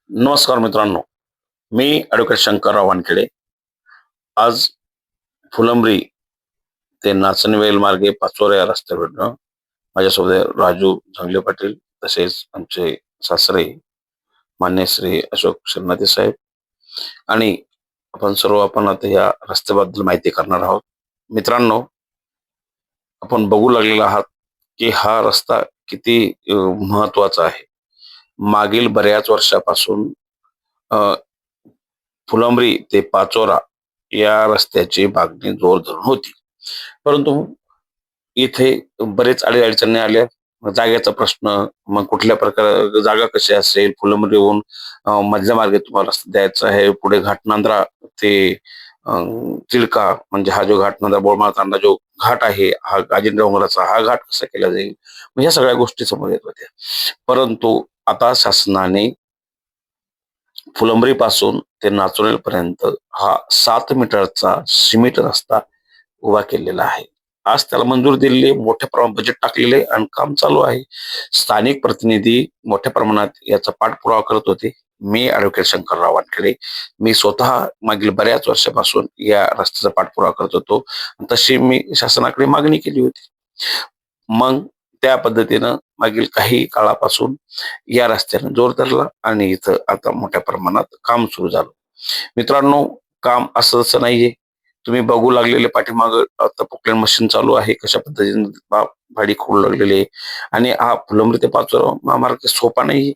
नमस्कार मित्रांनो, मी ॲडव्होकेट शंकरराव वानखेडे. आज फुलंब्री ते नाचनवेल मार्गे पाचोरा या रस्त्यावरनं माझ्यासोबत आहे राजू जंगले पाटील, तसेच आमचे सासरे मान्य श्री अशोक शरणाते साहेब आणि आपण आता या रस्त्याबद्दल माहिती करणार आहोत. मित्रांनो, आपण बघू लागलेलो आहात, की हा रस्ता किती महत्वाचा आहे. मागील बऱ्याच वर्षापासून अ, फुलंब्री ते पाचोरा या रस्त्याची मागणी जोर धरून होती. परंतु इथे बरेच अडी-अडचणी आल्या. जागेचा प्रश्न, मग कुठल्या प्रकार जागा कशी असेल, फुलंब्रीहून मधल्या मार्गे तुम्हाला रस्ता द्यायचा आहे. पुढे घाटनांद्रा ते अ, चिल्का म्हणजे हा जो घाटनांद्रा बोरमाळ जो घाट आहे, हा अजिंठा डोंगराचा हा घाट कसा केला जाईल? मग ह्या सगळ्या गोष्टी समोर येत होत्या. परंतु आता शासनाने फुलंब्रीपासून ते नाचोरेपर्यंत हा 7 मीटरचा सिमेंट रस्ता उभा केलेला आहे. आज त्याला मंजुरी दिलेली आहे. मोठ्या प्रमाणात बजेट टाकलेले आहे आणि काम चालू आहे. स्थानिक प्रतिनिधी मोठ्या प्रमाणात याचा पाठपुरावा करत होते. मी ॲडव्होकेट शंकरराव वानखेडे. मी स्वतः मागील बऱ्याच वर्षापासून या रस्त्याचा पाठपुरावा करत होतो. तशी मी शासनाकडे मागणी केली होती. मग त्या पद्धतीनं मागील काही काळापासून या रस्त्याने जोर धरला आणि इथं आता मोठ्या प्रमाणात काम सुरू झालं. मित्रांनो, काम असं नाहीये. तुम्ही बघू लागलेले पाठीमागं आता पोकलेन मशीन चालू आहे. कशा पद्धतीने भाडी खोडू लागलेली आहे आणि हा फुलंब्री ते पाचोरा महामार्ग सोपा नाहीये.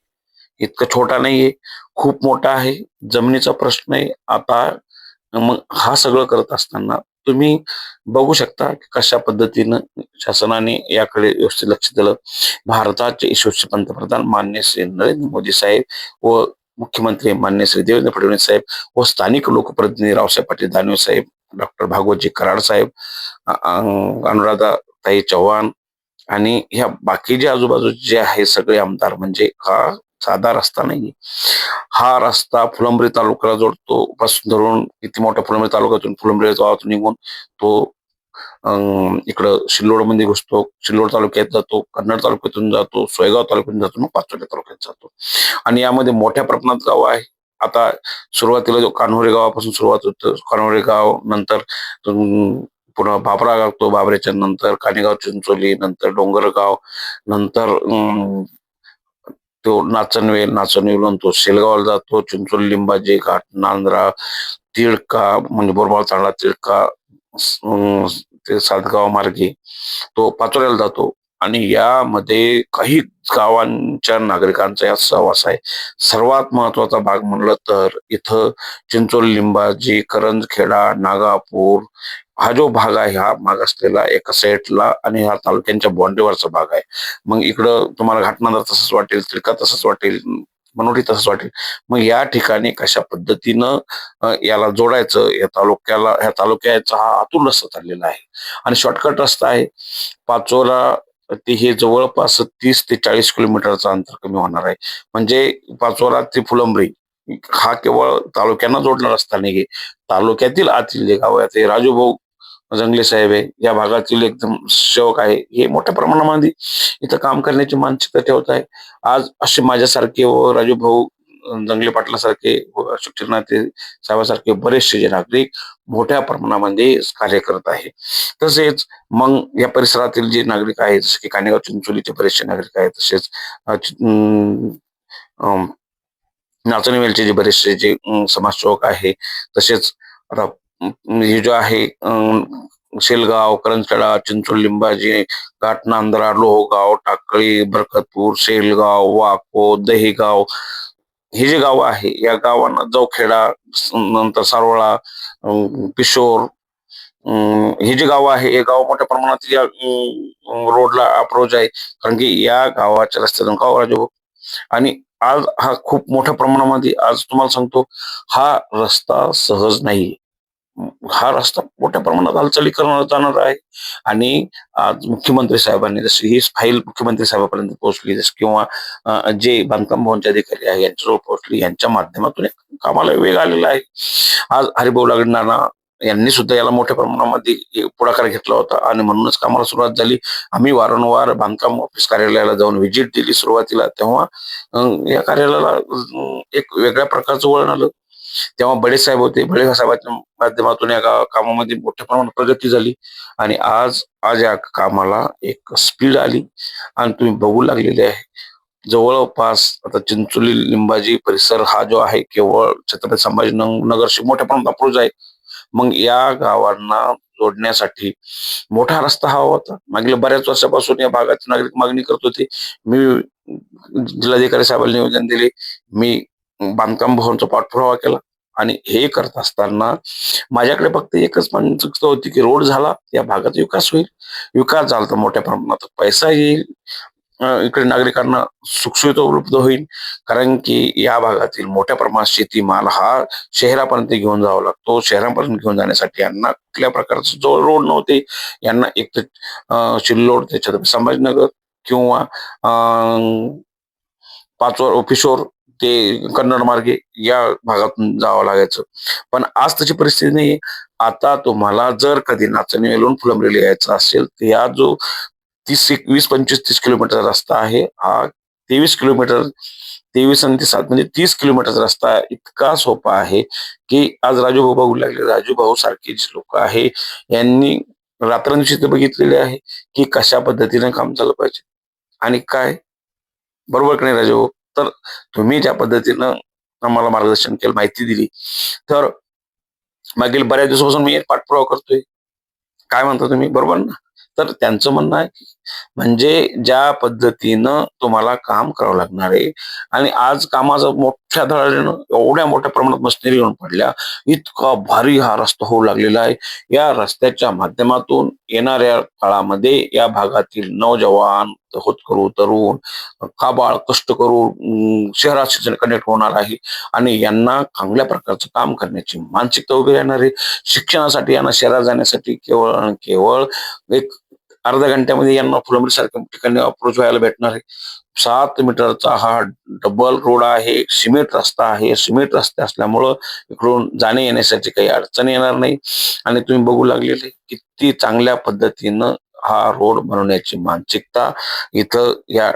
इतका छोटा नाहीये. खूप मोठा आहे. जमिनीचा प्रश्न आहे. आता मग हा सगळं करत असताना तुम्ही बघू शकता की कशा पद्धतीनं शासनाने याकडे व्यवस्थित लक्ष दिलं. भारताचे यशस्वी पंतप्रधान माननीय श्री नरेंद्र मोदी साहेब व मुख्यमंत्री माननीय श्री देवेंद्र फडणवीस साहेब व स्थानिक लोकप्रतिनिधी रावसाहेब पाटील दानवे साहेब, डॉक्टर भागवतजी कराड साहेब, अनुराधा ताई चव्हाण आणि ह्या बाकी जे आजूबाजूचे जे आहे सगळे आमदार, म्हणजे हा साधा रस्ता नाहीये. हा रस्ता फुलंब्री तालुक्याला जोडतो पासून धरून किती मोठा फुलंब्री तालुक्यातून फुलंब्री गावातून निघून तो इकडं सिल्लोडमध्ये घुसतो. सिल्लोड तालुक्यात जातो, कन्नड तालुक्यातून जातो, सोयगाव तालुक्यातून जातो, मग पाचोरा तालुक्यात जातो. आणि यामध्ये मोठ्या प्रमाणात गाव आहे. आता सुरुवातीला जो कान्होरे गावापासून सुरुवात होतं. कान्होरे गाव नंतर पुन्हा बाबरा लागतो. बाबऱ्याच्या नंतर कानेगाव, चिंचोली, नंतर डोंगरगाव, नंतर तो नाचनवेल, नाचनवेलहून तो शेलगावला जातो, चिंचोली, लिंबाजी, घाट, नांदरा, तिळका म्हणजे बोरमाळ चांगला तिळका, ते सातगाव मार्गे तो पाचोऱ्याला जातो आणि यामध्ये काही गावांच्या नागरिकांचा यात सहवास आहे. सर्वात महत्वाचा भाग म्हणलं तर इथं चिंचोली, लिंबाजी, करंजखेडा, नागापूर हा जो भाग आहे हा मागासलेला एका साईडला आणि ह्या तालुक्यांच्या बाउंड्रीवरचा भाग आहे. मग इकडं तुम्हाला घाटनांदर तसंच वाटेल, तिळका तसंच वाटेल, मनोरी तसंच वाटेल. मग या ठिकाणी कशा पद्धतीनं याला जोडायचं, ह्या तालुक्याचा हा आतून रस्ता चाललेला आहे आणि शॉर्टकट रस्ता आहे. पाचोरा ते हे जवळपास 30 ते 40 किलोमीटरचं अंतर कमी होणार आहे. म्हणजे पाचोरा ते फुलंब्री हा केवळ तालुक्यांना जोडणारा रस्ता नाहीये. तालुक्यातील आतील जे गाव आहे ते राजूभाऊ जंगले साहेब आहे, या भागातील एकदम सेवक आहे. हे मोठ्या प्रमाणामध्ये इथं काम करण्याची मानसिकता ठेवत आहे. आज असे माझ्यासारखे व राजूभाऊ जंगले पाटलासारखे व अशोक चिरनाते साहेबासारखे बरेचसे जे नागरिक मोठ्या प्रमाणामध्ये कार्य करत आहे. तसेच मग या परिसरातील जे नागरिक आहेत, जसे की कानेगाव चिंचोलीचे बरेचसे नागरिक आहेत, तसेच अं, नाचणीवेलचे जे बरेचसे जे समाजसेवक आहे, तसेच आता हे जो आहे शेलगाव, करंजखेडा, चिंचोली, लिंबाजी, घाटनांदरा, लोहगाव, टाकळी, बरकतपूर, शेलगाव, वाको, दहेगाव हे जे गाव आहे, या गावांना जवखेडा, नंतर सारोळा, पिशोर, हे जे गाव आहे, हे गाव मोठ्या प्रमाणात या रोडला अप्रोच आहे. कारण की या गावाच्या रस्त्यातून गाव राजू आणि आज हा खूप मोठ्या प्रमाणामध्ये आज तुम्हाला सांगतो, हा रस्ता सहज नाही. हा रस्ता मोठ्या प्रमाणात हालचाली करणार जाणार आहे आणि आज मुख्यमंत्री साहेबांनी जशी ही फाईल मुख्यमंत्री साहेबांपर्यंत पोहोचली, जसं किंवा जे बांधकाम भवनचे अधिकारी आहे यांच्याजवळ पोहोचली, यांच्या माध्यमातून एक कामाला वेग आलेला आहे. आज हरिभाऊ लागणारा यांनी सुद्धा याला मोठ्या प्रमाणामध्ये पुढाकार घेतला होता आणि म्हणूनच कामाला सुरुवात झाली. आम्ही वारंवार बांधकाम ऑफिस कार्यालयाला जाऊन व्हिजिट दिली सुरुवातीला. तेव्हा या कार्यालयाला एक वेगळ्या प्रकारचं वळण आलं. तेव्हा बडे साहेब होते. बडे साहेबांच्या माध्यमातून या कामामध्ये मोठ्या प्रमाणात प्रगती झाली आणि आज आज या कामाला एक स्पीड आली आणि तुम्ही बघू लागलेले आहे. जवळपास आता चिंचोली लिंबाजी परिसर हा जो आहे केवळ छत्रपती संभाजी नगरशी मोठ्या प्रमाणात अप्रोच आहे. मग या गावांना जोडण्यासाठी मोठा रस्ता हवा होता. मागील बऱ्याच वर्षापासून या भागातील नागरिक मागणी करत होते. मी जिल्हाधिकारी साहेबांना निवेदन दिले. मी बांधकाम भवनचा पाठपुरावा केला आणि हे करत असताना माझ्याकडे फक्त एकच मानसिकता होती की रोड झाला या भागात विकास होईल. विकास झाला तर मोठ्या प्रमाणात पैसा येईल. इकडे नागरिकांना सुखसुविधा उपलब्ध होईल. कारण की या भागातील मोठ्या प्रमाणात शेतीमाल हा शहरापर्यंत घेऊन जावा लागतो. शहरापर्यंत घेऊन जाण्यासाठी यांना कुठल्या प्रकारचे जवळ रोड नव्हते. यांना एक तर सिल्लोड ते छत्रपती संभाजीनगर किंवा पाचवर ऑफिसवर ते कन्नड मार्गे या भागातून जावं लागायचं. पण आज तशी परिस्थिती नाही. आता तुम्हाला जर कधी नाचणी वेलून फुलंब्रीला यायचं असेल तर या जो 20-25-30 किलोमीटरचा रस्ता आहे हा 23 किलोमीटर, 23 आणि 7 म्हणजे 30 किलोमीटरचा रस्ता इतका सोपा आहे की आज राजूभाऊ बघू लागले. राजूभाऊ सारखे जे लोक आहे यांनी रात्रंदिवशी ते बघितलेले आहे की कशा पद्धतीने काम झालं पाहिजे आणि काय बरोबर की नाही राजूभाऊ. तर तुम्ही ज्या पद्धतीनं आम्हाला मार्गदर्शन केलं, माहिती दिली, तर मागील बऱ्याच दिवसापासून मी एक पाठपुरावा करतोय. काय म्हणता तुम्ही बरोबर ना? तर त्यांचं म्हणणं आहे की म्हणजे ज्या पद्धतीनं तुम्हाला काम करावं लागणार आहे आणि आज कामाचा मोठ्या धडाडीनं एवढ्या मोठ्या प्रमाणात मशिनरी येऊन पडल्या. इतका भारी हा रस्ता होऊ लागलेला आहे. या रस्त्याच्या माध्यमातून येणाऱ्या काळामध्ये या भागातील नौजवान, होतकरू, तरुण, काबाळ कष्ट करून शहराशी कनेक्ट होणार आहे आणि यांना चांगल्या प्रकारचं काम करण्याची मानसिकता उभी राहणार आहे. शिक्षणासाठी यांना शहरात जाण्यासाठी केवळ आणि केवळ एक अर्ध्या घंट्यामध्ये यांना फुलंब्री ठिकाणी अप्रोच व्हायला भेटणार आहे. 7 मीटरचा हा डबल रोड आहे. सिमेंट रस्ता आहे. सिमेंट रस्ते असल्यामुळं इकडून जाणे येण्यासाठी काही अडचण येणार नाही आणि तुम्ही बघू लागलेले किती चांगल्या पद्धतीनं हा रोड बनवण्याची मानसिकता इथं या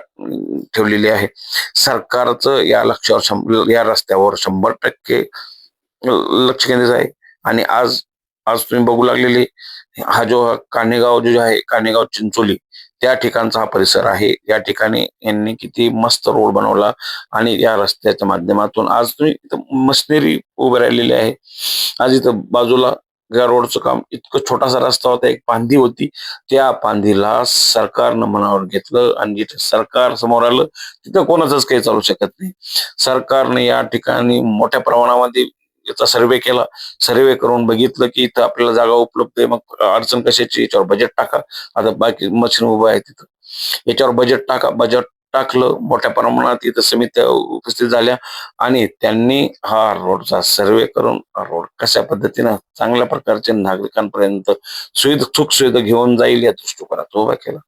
ठेवलेली आहे. सरकारचं या लक्ष्यावर या रस्त्यावर 100% लक्ष केंद्रित आहे आणि आज आज तुम्ही बघू लागलेले हा जो कान्हेगाव जो आहे, कान्हेगाव चिंचोली त्या ठिकाणचा हा परिसर आहे. या ठिकाणी यांनी किती मस्त रोड बनवला आणि या रस्त्याच्या माध्यमातून आज तुम्ही इथं मशिनरी उभी राहिलेली आहे. आज इथं बाजूला या रोडचं काम इतकं छोटासा रस्ता होता, एक पांदी होती. त्या पांदीला सरकारनं मनावर घेतलं आणि जिथे सरकार समोर आलं तिथं कोणाचंच काही चालू शकत नाही. सरकारने या ठिकाणी मोठ्या प्रमाणामध्ये याचा सर्व्हे केला. सर्व्हे करून बघितलं की इथं आपल्याला जागा उपलब्ध आहे. मग अडचण कशाची, याच्यावर बजेट टाका. आता बाकी मशीन उभं आहे तिथं, याच्यावर बजेट टाका. बजेट टाकलं. मोठ्या प्रमाणात इथं समित्या उपस्थित झाल्या आणि त्यांनी हा रोडचा सर्व्हे करून हा रोड कशा पद्धतीनं चांगल्या प्रकारचे नागरिकांपर्यंत सुख सुविधा घेऊन जाईल या दृष्टिकोनात उभा केला.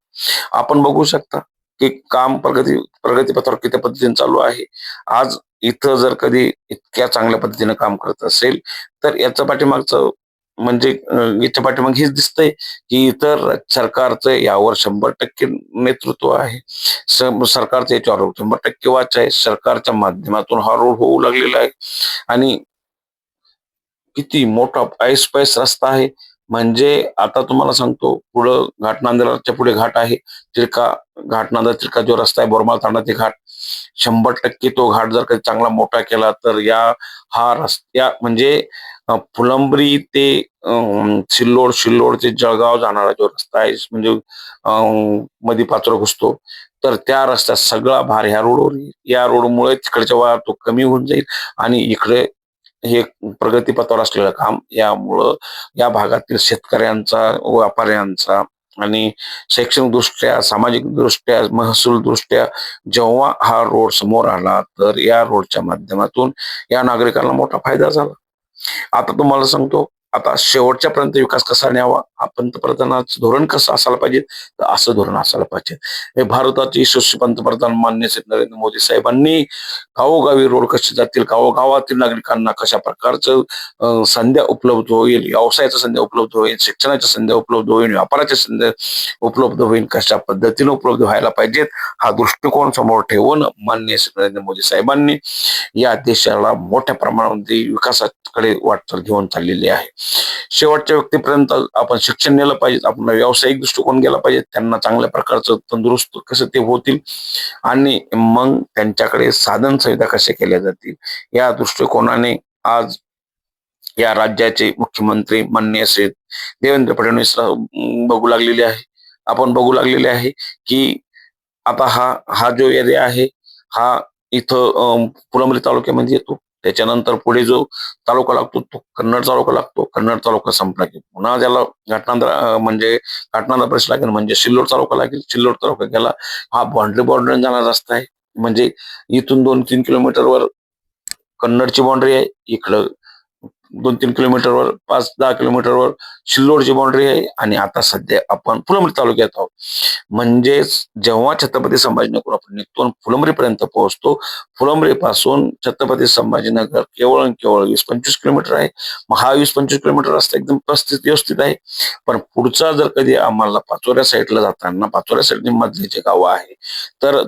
आपण बघू शकता की काम प्रगतीपथावर किती पद्धतीने चालू आहे. आज इथं जर कधी इतक्या चांगल्या पद्धतीने काम करत असेल तर याच्या पाठीमागचं म्हणजे याच्या पाठीमाग हेच दिसतंय की इतर सरकारचं यावर 100% नेतृत्व आहे. सरकारचं याच्यावर 100% वाच आहे. सरकारच्या माध्यमातून हा रोड होऊ लागलेला आहे आणि किती मोठा ऐसपैस रस्ता आहे. म्हणजे आता तुम्हाला सांगतो पुढं घाट नांदराच्या पुढे घाट आहे. तिरका घाट नांदर तिरका जो रस्ता आहे बोरमाळ तांडा ते घाट 100% तो घाट जर कधी चांगला मोठा केला तर हा रस्त्या म्हणजे फुलंब्री ते सिल्लोड, सिल्लोड ते जळगाव जाणारा जो रस्ता आहे म्हणजे मध्ये पाचोरा घुसतो तर त्या रस्त्यात सगळा भार ह्या रोडवर येईल. या रोडमुळे तिकडच्या वाहतूक कमी होऊन जाईल आणि इकडे हे प्रगतीपथावर असलेलं काम यामुळं या भागातील शेतकऱ्यांचा, व्यापाऱ्यांचा आणि शैक्षणिक दृष्ट्या, सामाजिक दृष्ट्या, महसूल दृष्ट्या जेव्हा हा रोड समोर आला तर या रोडच्या माध्यमातून या नागरिकांना मोठा फायदा झाला. आता तुम्हाला सांगतो आता शेवटच्या पर्यंत विकास कसा न्यावा, हा पंतप्रधानाचं धोरण कसं असायला पाहिजे, तर असं धोरण असायला पाहिजे. हे भारताचे यशस्वी पंतप्रधान माननीय श्री नरेंद्र मोदी साहेबांनी गावोगावी रोड कसे जातील, गावोगावातील नागरिकांना कशा प्रकारचं संध्या उपलब्ध होईल, व्यवसायाच्या संध्या उपलब्ध होईल, शिक्षणाच्या संध्या उपलब्ध होईल, व्यापाराच्या संध्या उपलब्ध होईल, कशा पद्धतीने उपलब्ध व्हायला पाहिजेत, हा दृष्टिकोन समोर ठेवून माननीय श्री नरेंद्र मोदी साहेबांनी या देशाला मोठ्या प्रमाणामध्ये विकासाकडे वाटचाल घेऊन चाललेली आहे. शेवटच्या व्यक्तीपर्यंत आपण शिक्षण नेलं पाहिजे, आपण व्यावसायिक दृष्टिकोन गेला पाहिजे, त्यांना चांगल्या प्रकारचं तंदुरुस्त कसं ते होतील आणि मग त्यांच्याकडे साधन सुविधा कशा केल्या जातील, या दृष्टिकोनाने आज या राज्याचे मुख्यमंत्री माननीय श्री देवेंद्र फडणवीस बघू लागलेले आहे. आपण बघू लागलेले आहे की आता हा हा जो एरिया आहे, हा इथं फुलंब्री तालुक्यामध्ये येतो. त्याच्यानंतर पुढे जो तालुका लागतो तो कन्नड तालुका लागतो. कन्नड तालुका संपला की पुन्हा त्याला घाटनांद्रा म्हणजे घाटनांद्रा परिसर लागेल, म्हणजे सिल्लोड तालुका लागेल. सिल्लोड तालुका गेला, हा बाउंड्री जाणारा रस्ता आहे. म्हणजे इथून 2-3 किलोमीटरवर कन्नडची बाउंड्री आहे. इकडं 2-3 किलोमीटरवर, 5-10 किलोमीटरवर सिल्लोडची बाउंड्री आहे आणि आता सध्या आपण फुलंब्री तालुक्यात आहोत. म्हणजेच जेव्हा छत्रपती संभाजीनगर आपण निघतो आणि फुलंब्रीपर्यंत पोहोचतो, फुलंब्रीपासून छत्रपती संभाजीनगर केवळ आणि केवळ 20-25 किलोमीटर आहे. मग हा 20-25 किलोमीटर रस्ता एकदम व्यवस्थित आहे. पण पुढचा जर कधी आम्हाला पाचोऱ्या साईडला जाताना, पाचोऱ्या साईडने मधले जे गावं आहे, तर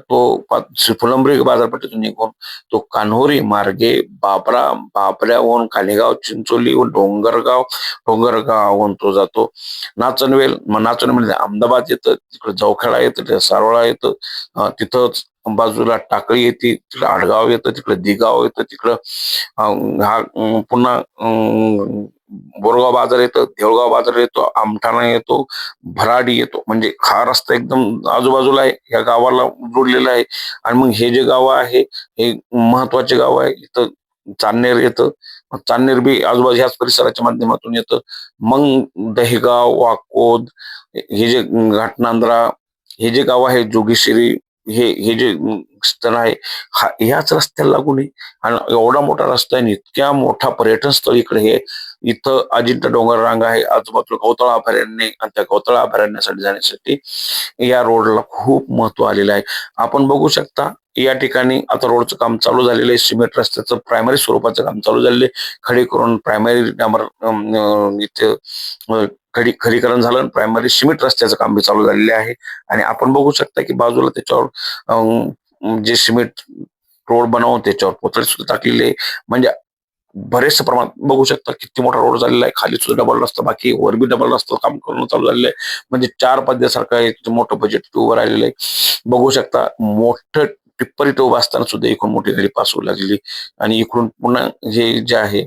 फुलंब्री बाजारपेठेतून निघून तो कान्होरी मार्गे बाबऱ्याहून कालेगाव, चिंचोली व डोंगरगावहून तो जातो नाचनवेल. मग नाचनवेल अहमदाबाद येतं, तिकडे जवखेडा येतं, तिकडे सारोळा येतं, तिथंच बाजूला टाकळी येते, तिकडे आडगाव येतं, तिकडे दिगाव येतं, तिकडं हा पुन्हा बोरगाव बाजार येतं, देऊळगाव बाजार येतो, आमठाणा येतो, भराडी येतो. म्हणजे हा रस्ता एकदम आजूबाजूला आहे, या गावाला जोडलेला आहे. आणि मग हे जे गाव आहे, हे महत्वाचे गाव आहे. इथं चांदनेर येतं, चांदनेर बी आजूबाजू ह्याच परिसराच्या माध्यमातून येतं. मग दहेगाव, वाकोद, हे जे घाटनांद्रा, हे जे गाव आहे, जोगेश्वरी, हे हे जे स्थळ आहे, ह्याच रस्त्याला लागून आहे. आणि एवढा मोठा रस्ता आहे आणि इतक्या मोठा पर्यटन स्थळ इकडे हे. इथं अजिंठा डोंगर रांग आहे, आजूबाजूला गौतळा अभयारण्य, आणि त्या गौतळा अभयारण्यासाठी जाण्यासाठी या रोडला खूप महत्व आलेलं आहे. आपण बघू शकता या ठिकाणी आता रोडचं काम चालू झालेलं आहे. सिमेंट रस्त्याचं प्रायमरी स्वरूपाचं काम चालू झालेलं आहे. खडीकरून प्रायमरी डांबर इथे खडीकरण झालं, प्रायमरी सिमेंट रस्त्याचं काम बी चालू झालेलं आहे. आणि आपण बघू शकता की बाजूला त्याच्यावर जे सिमेंट रोड बनवून त्याच्यावर पोतळी सुद्धा टाकलेली आहे. म्हणजे बरेचसे प्रमाणात बघू शकता किती मोठा रोड झालेला आहे. खाली सुद्धा डबल रस्ता, बाकी वर बी डबल रस्ता काम करणं चालू झालेलं आहे. म्हणजे 4 पदऱ्यासारखं एक मोठं बजेट उभं राहिलेलं आहे. बघू शकता मोठं टिप्पर इथं उभं असताना सुद्धा इकडून मोठी गाडी पास होऊ लागलेली आणि इकडून पुन्हा हे जे आहे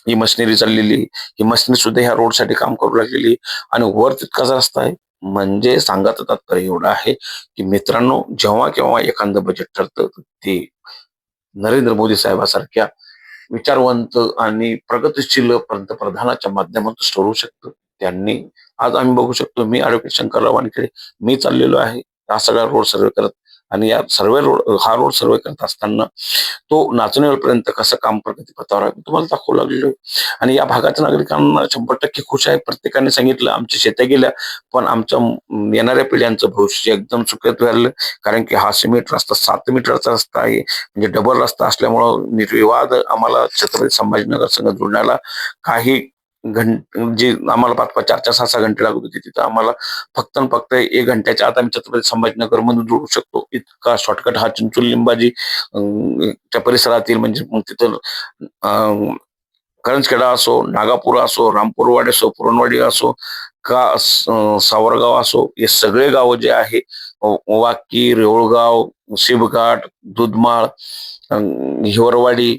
ही मशिनरी चाललेली, ही मशिनरी सुद्धा ह्या रोडसाठी काम करू लागलेली आणि वर तितकाच रस्ता आहे. म्हणजे सांगायचं तात्पर्य एवढं आहे की मित्रांनो, जेव्हा केव्हा एखादं बजेट ठरतं ते नरेंद्र मोदी साहेबांसारख्या विचारवंत आणि प्रगतिशील पंतप्रधानाच्या माध्यमातून ठरू शकतं. त्यांनी आज आम्ही बघू शकतो, मी ॲडव्होकेट शंकरराव वानखेडे मी चाललेलो आहे हा सगळा रोड सर्वे करत. आणि या हा रोड सर्वे करत असताना तो नाचणीपर्यंत कसं काम प्रगतीपथावर आहे मी तुम्हाला दाखवू लागलेलो आहे. आणि या भागाच्या नागरिकांना 100% खुश आहे. प्रत्येकाने सांगितलं आमच्या शेत्या गेल्या, पण आमच्या येणाऱ्या पिढ्यांचं भविष्य एकदम सुखद व्हायला. कारण की हा सिमेंट रस्ता 7 मीटरचा रस्ता आहे, म्हणजे डबल रस्ता असल्यामुळं निर्विवाद आम्हाला छत्रपती संभाजीनगर संघ जोडण्याला काही जे आम्हाला 5-5, 4-4, 6-6 घंटे लागत होते, तिथं आम्हाला फक्त आणि फक्त 1 घंट्याच्या आत आम्ही छत्रपती संभाजीनगर मधून जोडू शकतो. इतका शॉर्टकट हा चिंचोली लिंबाजी त्या परिसरातील, म्हणजे मग तिथं करंजखेडा असो, नागापूर असो, रामपूरवाडी असो, पुरणवाडी असो, का सावरगाव असो, हे सगळे गावं जे आहे, वाकी, रेऊळगाव, शिबघाट, दुधमाळ, हिवरवाडी,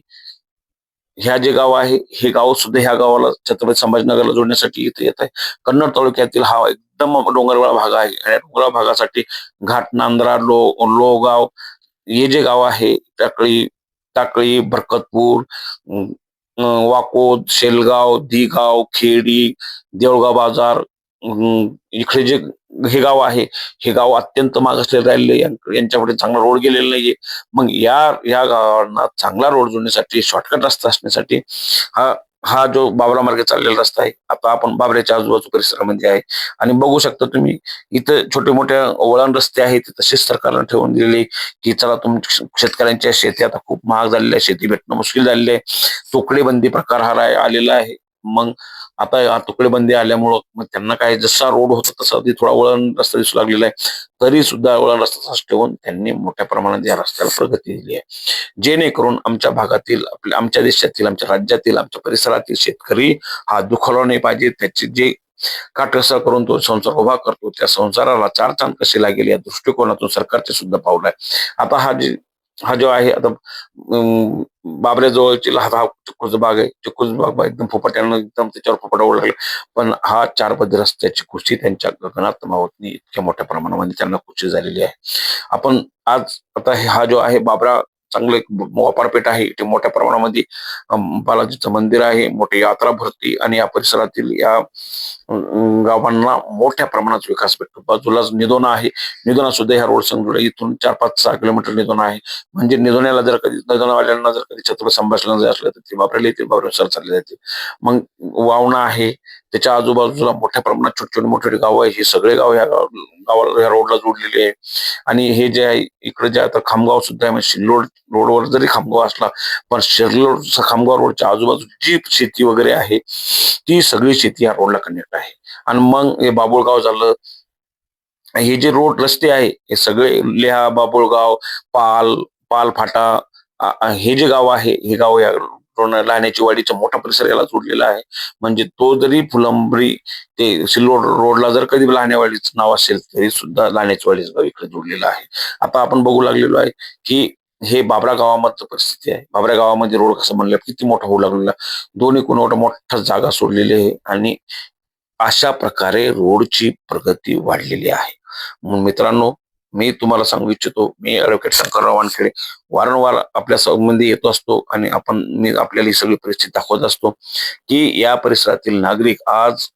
ह्या जे गाव आहे, हे गाव सुद्धा ह्या गावाला छत्रपती संभाजीनगरला जोडण्यासाठी इथे येत आहे. कन्नड तालुक्यातील हा एकदम डोंगराळ भाग आहे. आणि डोंगराळ भागासाठी घाट, नांद्रा, लोगाव, हे जे गाव आहे, टाकळी टाकळी, बरकतपूर, वाकोद, शेलगाव, दिगाव, खेडी, देऊळगाव बाजार, इकडे जे हे गाव आहे, हे गाव अत्यंत मागासलेले राहिले, यांच्याकडे चांगला रोड गेलेला नाहीये. मग या गावांना चांगला रोड जोडण्यासाठी, शॉर्टकट रस्ता असण्यासाठी हा हा जो बाबरा मार्गे चाललेला रस्ता आहे, आता आपण बाबऱ्याच्या आजूबाजू परिसरामध्ये आहे आणि बघू शकता तुम्ही इथं छोटे-मोठे वळण रस्ते आहेत, ते तसेच सरकारनं ठेवून दिलेले, की चला शेतकऱ्यांच्या शेती आता खूप महाग झालेल्या आहे, शेती भेटणं मुश्कील झालेलं आहे. तुकडेबंदी प्रकार हा आलेला आहे. मग आता हा तुकडेबंदी आल्यामुळं मग त्यांना काय जसा रोड होता तसा ते थोडा वळण रस्ता दिसू लागलेला आहे. तरी सुद्धा वळण रस्ता तसाच ठेवून त्यांनी मोठ्या प्रमाणात या रस्त्याला प्रगती दिली आहे. जेणेकरून आमच्या भागातील, आमच्या देशातील, आमच्या राज्यातील, आमच्या परिसरातील शेतकरी हा दुखावला नाही पाहिजे. त्याचे जे काटकसर करून तो संसार उभा करतो, त्या संसाराला चार चांद कसे लागेल या दृष्टिकोनातून सरकारचे सुद्धा पाऊल आहे. आता हा जो आहे आता बाबऱ्याजवळची हा चिक्कूचा बाग आहे. चिक्कूचा बाग एकदम फुफाट्यानं एकदम त्याच्यावर फुफाटा ओढ लागला. पण हा 4 पदरी रस्त्याची कुस्ती त्यांच्या गगनात मावत नाही. इतक्या मोठ्या प्रमाणामध्ये त्यांना कुस्ती झालेली आहे. आपण आज आता हा जो आहे बाबरा चांगलं एक व्यापारपेठ आहे. इथे मोठ्या प्रमाणामध्ये बालाजीचं मंदिर आहे. मोठी यात्रा भरती आणि या परिसरातील या गावांना मोठ्या प्रमाणात विकास भेटतो. बाजूलाच निधोना आहे. निधोना सुद्धा ह्या रोड संग इथून 4, 5, 6 किलोमीटर निधोना आहे. म्हणजे निधोन्याला जर कधी निधोनावाल्यांना जर कधी छत्रपती संभाजीला जायचं असलं तर ते बाबऱ्याला येतील, बाबऱ्यानुसार चालले जातील. मग वावणा आहे. त्याच्या आजूबाजूला मोठ्या प्रमाणात छोटे-छोटे मोठे गाव आहे. हे सगळे गाव गावाला ह्या रोडला जोडलेले आहे. आणि हे जे आहे इकडे जे आता खामगाव सुद्धा आहे. म्हणजे सिल्लोड रोडवर जरी खामगाव असला, पण सिल्लोड खामगाव रोडच्या आजूबाजू जी शेती वगैरे आहे, ती सगळी शेती या रोडला कनेक्ट आहे. आणि मग हे बाबुळगाव झालं, हे जे रोड रस्ते आहे हे सगळे लेहा, बाबुळगाव, पाल, पाल फाटा, हे जे गाव आहे, हे गाव या लाहण्याची वाडीचा मोठा परिसर याला जोडलेला आहे. म्हणजे तो जरी फुलंब्री ते सिल्लोड रोडला जर कधी लाहण्यावाडीचं नाव असेल, तरी सुद्धा लाहण्याची वाडीचं गाव इकडे जोडलेलं आहे. आता आपण बघू लागलेलो आहे, की हे बाबरा गावामधलं परिस्थिती आहे. बाबरा गावामध्ये रोड कसं म्हणलं किती मोठा होऊ लागलेला. दोन्ही कोण मोठा जागा सोडलेली आहे आणि अशा प्रकारे रोडची प्रगती वाढलेली आहे. मग मित्रांनो, मी तुम्हाला सांगू इच्छितो, मी ॲडव्होकेट शंकरराव वानखेडे वारंवार आपल्या संबंधी येतो असतो आणि मी आपल्याला ही सगळी परिस्थिती दाखवत असतो, की या परिसरातील नागरिक आज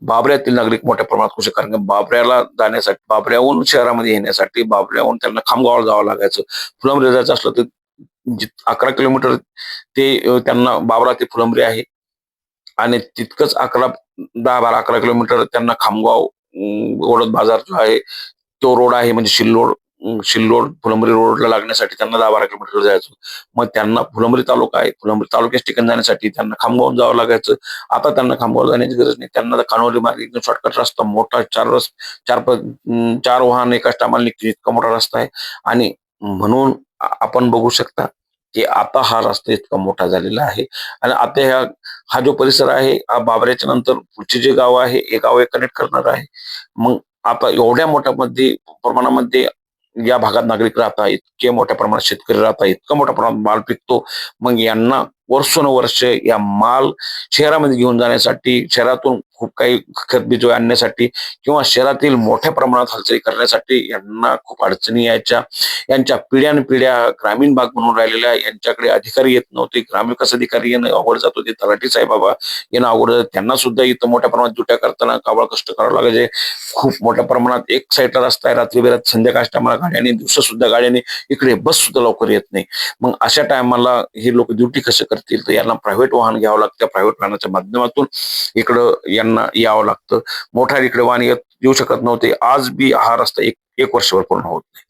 बाबऱ्यातील नागरिक मोठ्या प्रमाणात खुश आहे. कारण की बाबऱ्याला जाण्यासाठी, बाबऱ्याहून शहरामध्ये येण्यासाठी बाबऱ्याहून त्यांना खामगावला जावं लागायचं. फुलंब्री जायचं असलं तर 11 किलोमीटर ते त्यांना बाबरा ते फुलंब्री आहे आणि तितकंच 10-12-11 किलोमीटर त्यांना खामगाव ओढत बाजार जो आहे तो रोड आहे. म्हणजे सिल्लोड फुलंब्री रोडला लागण्यासाठी त्यांना 10-12 किलोमीटर जायचं. मग त्यांना फुलंब्री तालुका आहे. फुलंब्री तालुक्याच्या ठिकाणी जाण्यासाठी त्यांना खामगावून जावं लागायचं. आता त्यांना खामगाव जाण्याची गरज नाही. त्यांना कान्होली मार्ग एकदम शॉर्टकट रस्ता मोठा 4 वाहन एकाच टायमाला निघतील इतका मोठा रस्ता आहे. आणि म्हणून आपण बघू शकता, की आता हा रस्ता इतका मोठा झालेला आहे आणि आता हा जो परिसर आहे, हा बाबऱ्याच्या नंतर पुढचे जे गाव आहे, हे गाव कनेक्ट करणार आहे. मग आता एवढ्या मोठ्या प्रमाणामध्ये या भागात नागरिक राहतात, इतके मोठ्या प्रमाणात शेतकरी राहतात, इतका मोठ्या प्रमाणात माल पिकतो. मग यांना वर्षोनवर्ष या माल शहरामध्ये घेऊन जाण्यासाठी, शहरातून खूप काही खतबिजोय आणण्यासाठी किंवा शहरातील मोठ्या प्रमाणात हालचाली करण्यासाठी यांना खूप अडचणी यायच्या. यांच्या पिढ्यानपिढ्या ग्रामीण भाग म्हणून राहिलेल्या आहे. यांच्याकडे अधिकारी येत नव्हते. ग्रामविकास अधिकारी येणं अवघड जात होते. तलाठी साहेब येणं अवघड जातं. त्यांना सुद्धा इथं मोठ्या प्रमाणात ड्युट्या करताना काबाड कष्ट करावं लागायचे. खूप मोठ्या प्रमाणात एक साईडला रस्ता आहे, रात्री बेरात संध्याकाळच्या टायमाला गाड्याने, दिवसा सुद्धा गाड्याने, इकडे बस सुद्धा लवकर येत नाही. मग अशा टायमाला हे लोक ड्युटी कसं करतील? तर यांना प्रायव्हेट वाहन घ्यावं लागतं. प्रायव्हेट वाहनाच्या माध्यमातून इकडं यांना यावं लागतं. मोठा इकडे वाहन येऊ शकत नव्हते. आज बी हा रस्ता एक वर्षभर पूर्ण होत नाही.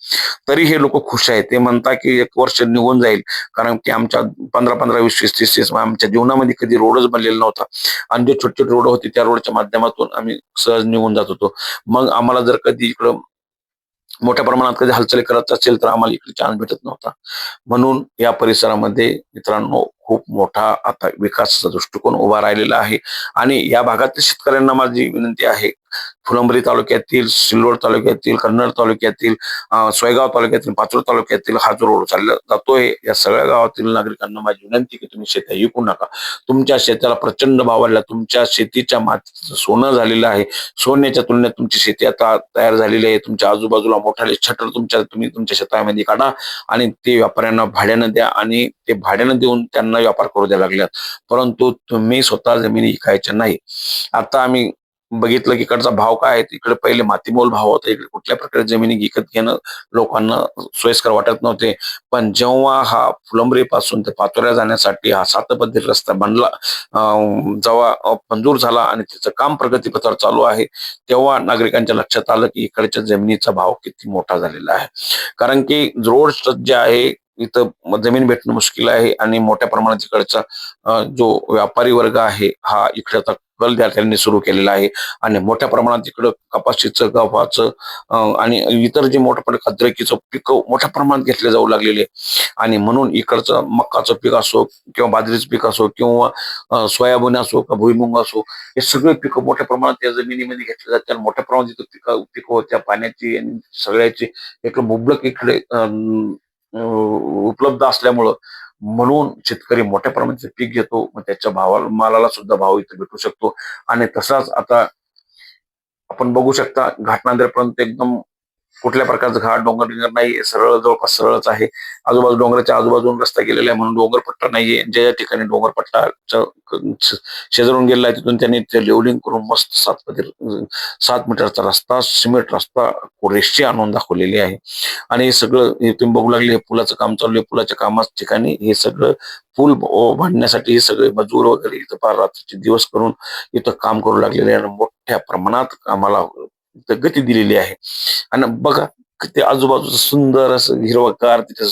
तरी हे लोक खुश आहेत. ते म्हणतात की 1 वर्ष निघून जाईल, कारण की आमच्या 15-15, 20-20, 30-30 आमच्या जीवनामध्ये कधी रोडच बनलेला नव्हता आणि जे छोटे-छोटे रोड होते त्या रोडच्या माध्यमातून आम्ही सहज निघून जात होतो. मग आम्हाला जर कधी इकडं मोठ्या प्रमाणात कधी हालचाली करत असेल तर आम्हाला इकडे चान्स भेटत नव्हता. म्हणून या परिसरामध्ये मित्रांनो खूप मोठा आता विकासाचा दृष्टिकोन उभा राहिलेला आहे आणि या भागातील शेतकऱ्यांना माझी विनंती आहे, फुलंब्री तालुक्यातील, सिल्लोड तालुक्यातील, कन्नड तालुक्यातील, सोयगाव तालुक्यातील, पाचोड तालुक्यातील हा जो रोड चालला जातोय, या सगळ्या गावातील नागरिकांना माझी विनंती की तुम्ही शेती विकू नका. तुमच्या शेताला प्रचंड भाव वाढला. तुमच्या शेतीच्या मातीचं सोनं झालेलं आहे. सोन्याच्या तुलनेत तुमची शेती आता तयार झालेली आहे. तुमच्या आजूबाजूला मोठाले शटर तुम्ही तुमच्या शेतामध्ये काढा आणि ते व्यापाऱ्यांना भाड्यानं द्या आणि ते भाड्यानं देऊन त्यांना व्यापार करू द्यायला लागल्यात. परंतु तुम्ही स्वतः जमिनी विकायच्या नाही. आता आम्ही बघितलं की इकडचा भाव काय आहे, इकडे पहिले मातीमोल भाव होता. इकडे कुठल्या प्रकारे जमिनी विकत घेणं लोकांना सोयीस्कर वाटत नव्हते. पण जेव्हा हा फुलंब्रीपासून ते पाचोऱ्या जाण्यासाठी हा सातपदरी रस्ता बनला, जेव्हा मंजूर झाला आणि त्याचं काम प्रगतीपथावर चालू आहे, तेव्हा नागरिकांच्या लक्षात आलं की इकडच्या जमिनीचा भाव किती मोठा झालेला आहे. कारण की रोड जे आहे, इथं जमीन भेटणं मुश्किल आहे आणि मोठ्या प्रमाणात इकडचा जो व्यापारी वर्ग आहे, हा इकडे आता कल त्यांनी सुरू केलेला आहे आणि मोठ्या प्रमाणात इकडं कपाशीचं, गव्हाचं आणि इतर जे मोठ्या प्रमाणात अद्रकीचं पिकं मोठ्या प्रमाणात घेतले जाऊ लागलेले आहे. आणि म्हणून इकडचं मक्काचं पीक असो किंवा बाजरीचं पीक असो किंवा सोयाबीन असो का भुईमुग असो, हे सगळे पिकं मोठ्या प्रमाणात त्या जमिनीमध्ये घेतले जातात आणि मोठ्या प्रमाणात इथं पिकं होत्या पाण्याची आणि सगळ्याची एक मुबलक इकडे उपलब्ध असल्यामुळं म्हणून शेतकरी मोठ्या प्रमाणात पीक घेतो. मग त्याच्या मालाला सुद्धा भाव इथे भेटू शकतो. आणि तसाच आता आपण बघू शकता, घाटनांद्र्यापर्यंत एकदम कुठल्या प्रकारचं घाट डोंगर नाही, सरळ जवळपास सरळच आहे. डोंगराच्या आजूबाजून रस्ता गेलेला आहे म्हणून डोंगरपट्टा नाहीये. ज्या ज्या ठिकाणी डोंगरपट्टाच्या शेजारून गेलेला आहे तिथून त्यांनी ते लेवलिंग करून मस्त 7 मीटरचा रस्ता, सिमेंट रस्ता रेषी आणून दाखवलेली आहे. आणि हे सगळं हे तुम्ही बघू लागले, हे पुलाचं काम चालू आहे. पुलाच्या कामाच्या ठिकाणी हे सगळं पूल बांधण्यासाठी हे सगळे मजूर वगैरे इथं फार रात्रीचे दिवस करून इथं काम करू लागलेले आहे आणि मोठ्या प्रमाणात कामाला इथं गती दिलेली आहे. आणि बघा ते आजूबाजूचं सुंदर असं हिरवंगार तिथे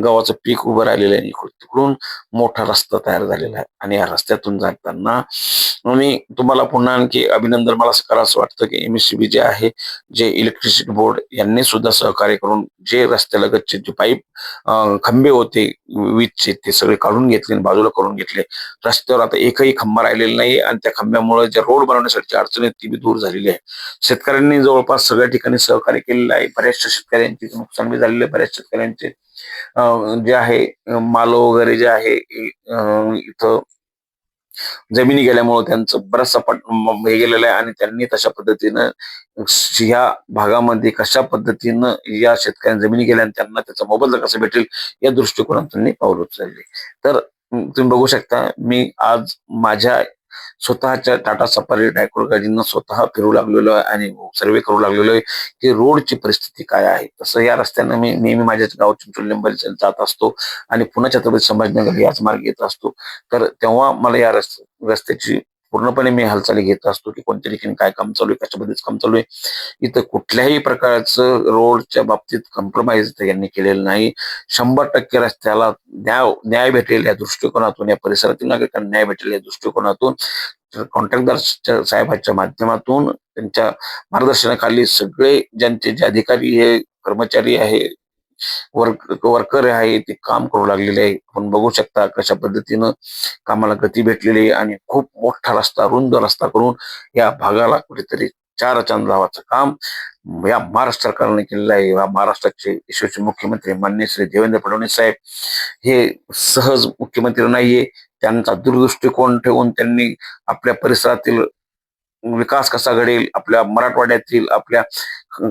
गव्हाचं पीक उभं राहिलेलं आहे. इकडून तिकडून मोठा रस्ता तयार झालेला आहे आणि या रस्त्यातून जाताना आणि तुम्हाला पुन्हा आणखी अभिनंदन मला करावंसं वाटतं की एमएससीबी जे आहे, जे इलेक्ट्रिसिटी बोर्ड यांनी सुद्धा सहकार्य करून जे रस्त्यालगतचे जे पाईप खंबे होते वीजचे ते सगळे काढून घेतले आणि बाजूला करून घेतले. रस्त्यावर आता एकही खांबा राहिलेला नाही आणि त्या खांब्यामुळे जे रोड बनवण्यासाठी अडचण आहे ती बी दूर झालेली आहे. शेतकऱ्यांनी जवळपास सगळ्या ठिकाणी सहकार्य केलेलं आहे. बऱ्याचशा शेतकऱ्यांची नुकसान बी झालेलं आहे. बऱ्याच शेतकऱ्यांचे जे आहे माल वगैरे जे आहे इथं जमिनी गेल्यामुळे त्यांचं बराचसा हे गेलेलं आहे आणि त्यांनी तशा पद्धतीनं ह्या भागामध्ये कशा पद्धतीनं या शेतकऱ्यांना जमिनी गेल्या आणि त्यांना त्याचा मोबदला कसा भेटेल या दृष्टिकोनातून त्यांनी पाऊल उचलले. तर तुम्ही बघू शकता, मी आज माझ्या स्वतःच्या टाटा सफारी डायकोर गाडीनं स्वतः फिरू लागलेलो आहे आणि सर्वे करू लागलेलो आहे की रोडची परिस्थिती काय आहे. तसं या रस्त्यानं मी नेहमी माझ्या गाव चिंचोली जात असतो आणि पुन्हा छत्रपती संभाजीनगर याच मार्गे येत असतो. तर तेव्हा मला या रस्त्याची पूर्णपणे मी हालचाली घेत असतो की कोणत्या ठिकाणी काय काम चालू आहे, कशा पद्धतीचं काम चालू आहे. इथं कुठल्याही प्रकारचं रोडच्या बाबतीत कॉम्प्रोमाइज यांनी केलेलं नाही. 100% रस्त्याला न्याय भेटेल या दृष्टिकोनातून, या परिसरातील नागरिकांना न्याय भेटेल या दृष्टिकोनातून कॉन्ट्रॅक्टदार साहेबांच्या माध्यमातून त्यांच्या मार्गदर्शनाखाली सगळे ज्यांचे जे अधिकारी आहे, कर्मचारी आहे, वर्कर आहे ते काम करू लागलेले आहे. आपण बघू शकता कशा पद्धतीनं कामाला गती भेटलेली आहे आणि खूप मोठा रस्ता, रुंद रस्ता करून या भागाला कुठेतरी चार चांद लावायचं काम या महाराष्ट्र सरकारने केलेलं आहे. या महाराष्ट्राचे यशस्वी मुख्यमंत्री माननीय श्री देवेंद्र फडणवीस साहेब हे सहज मुख्यमंत्री नाहीये. त्यांचा दूरदृष्टिकोन ठेवून त्यांनी आपल्या परिसरातील विकास कसा घडेल, आपल्या मराठवाड्यातील, आपल्या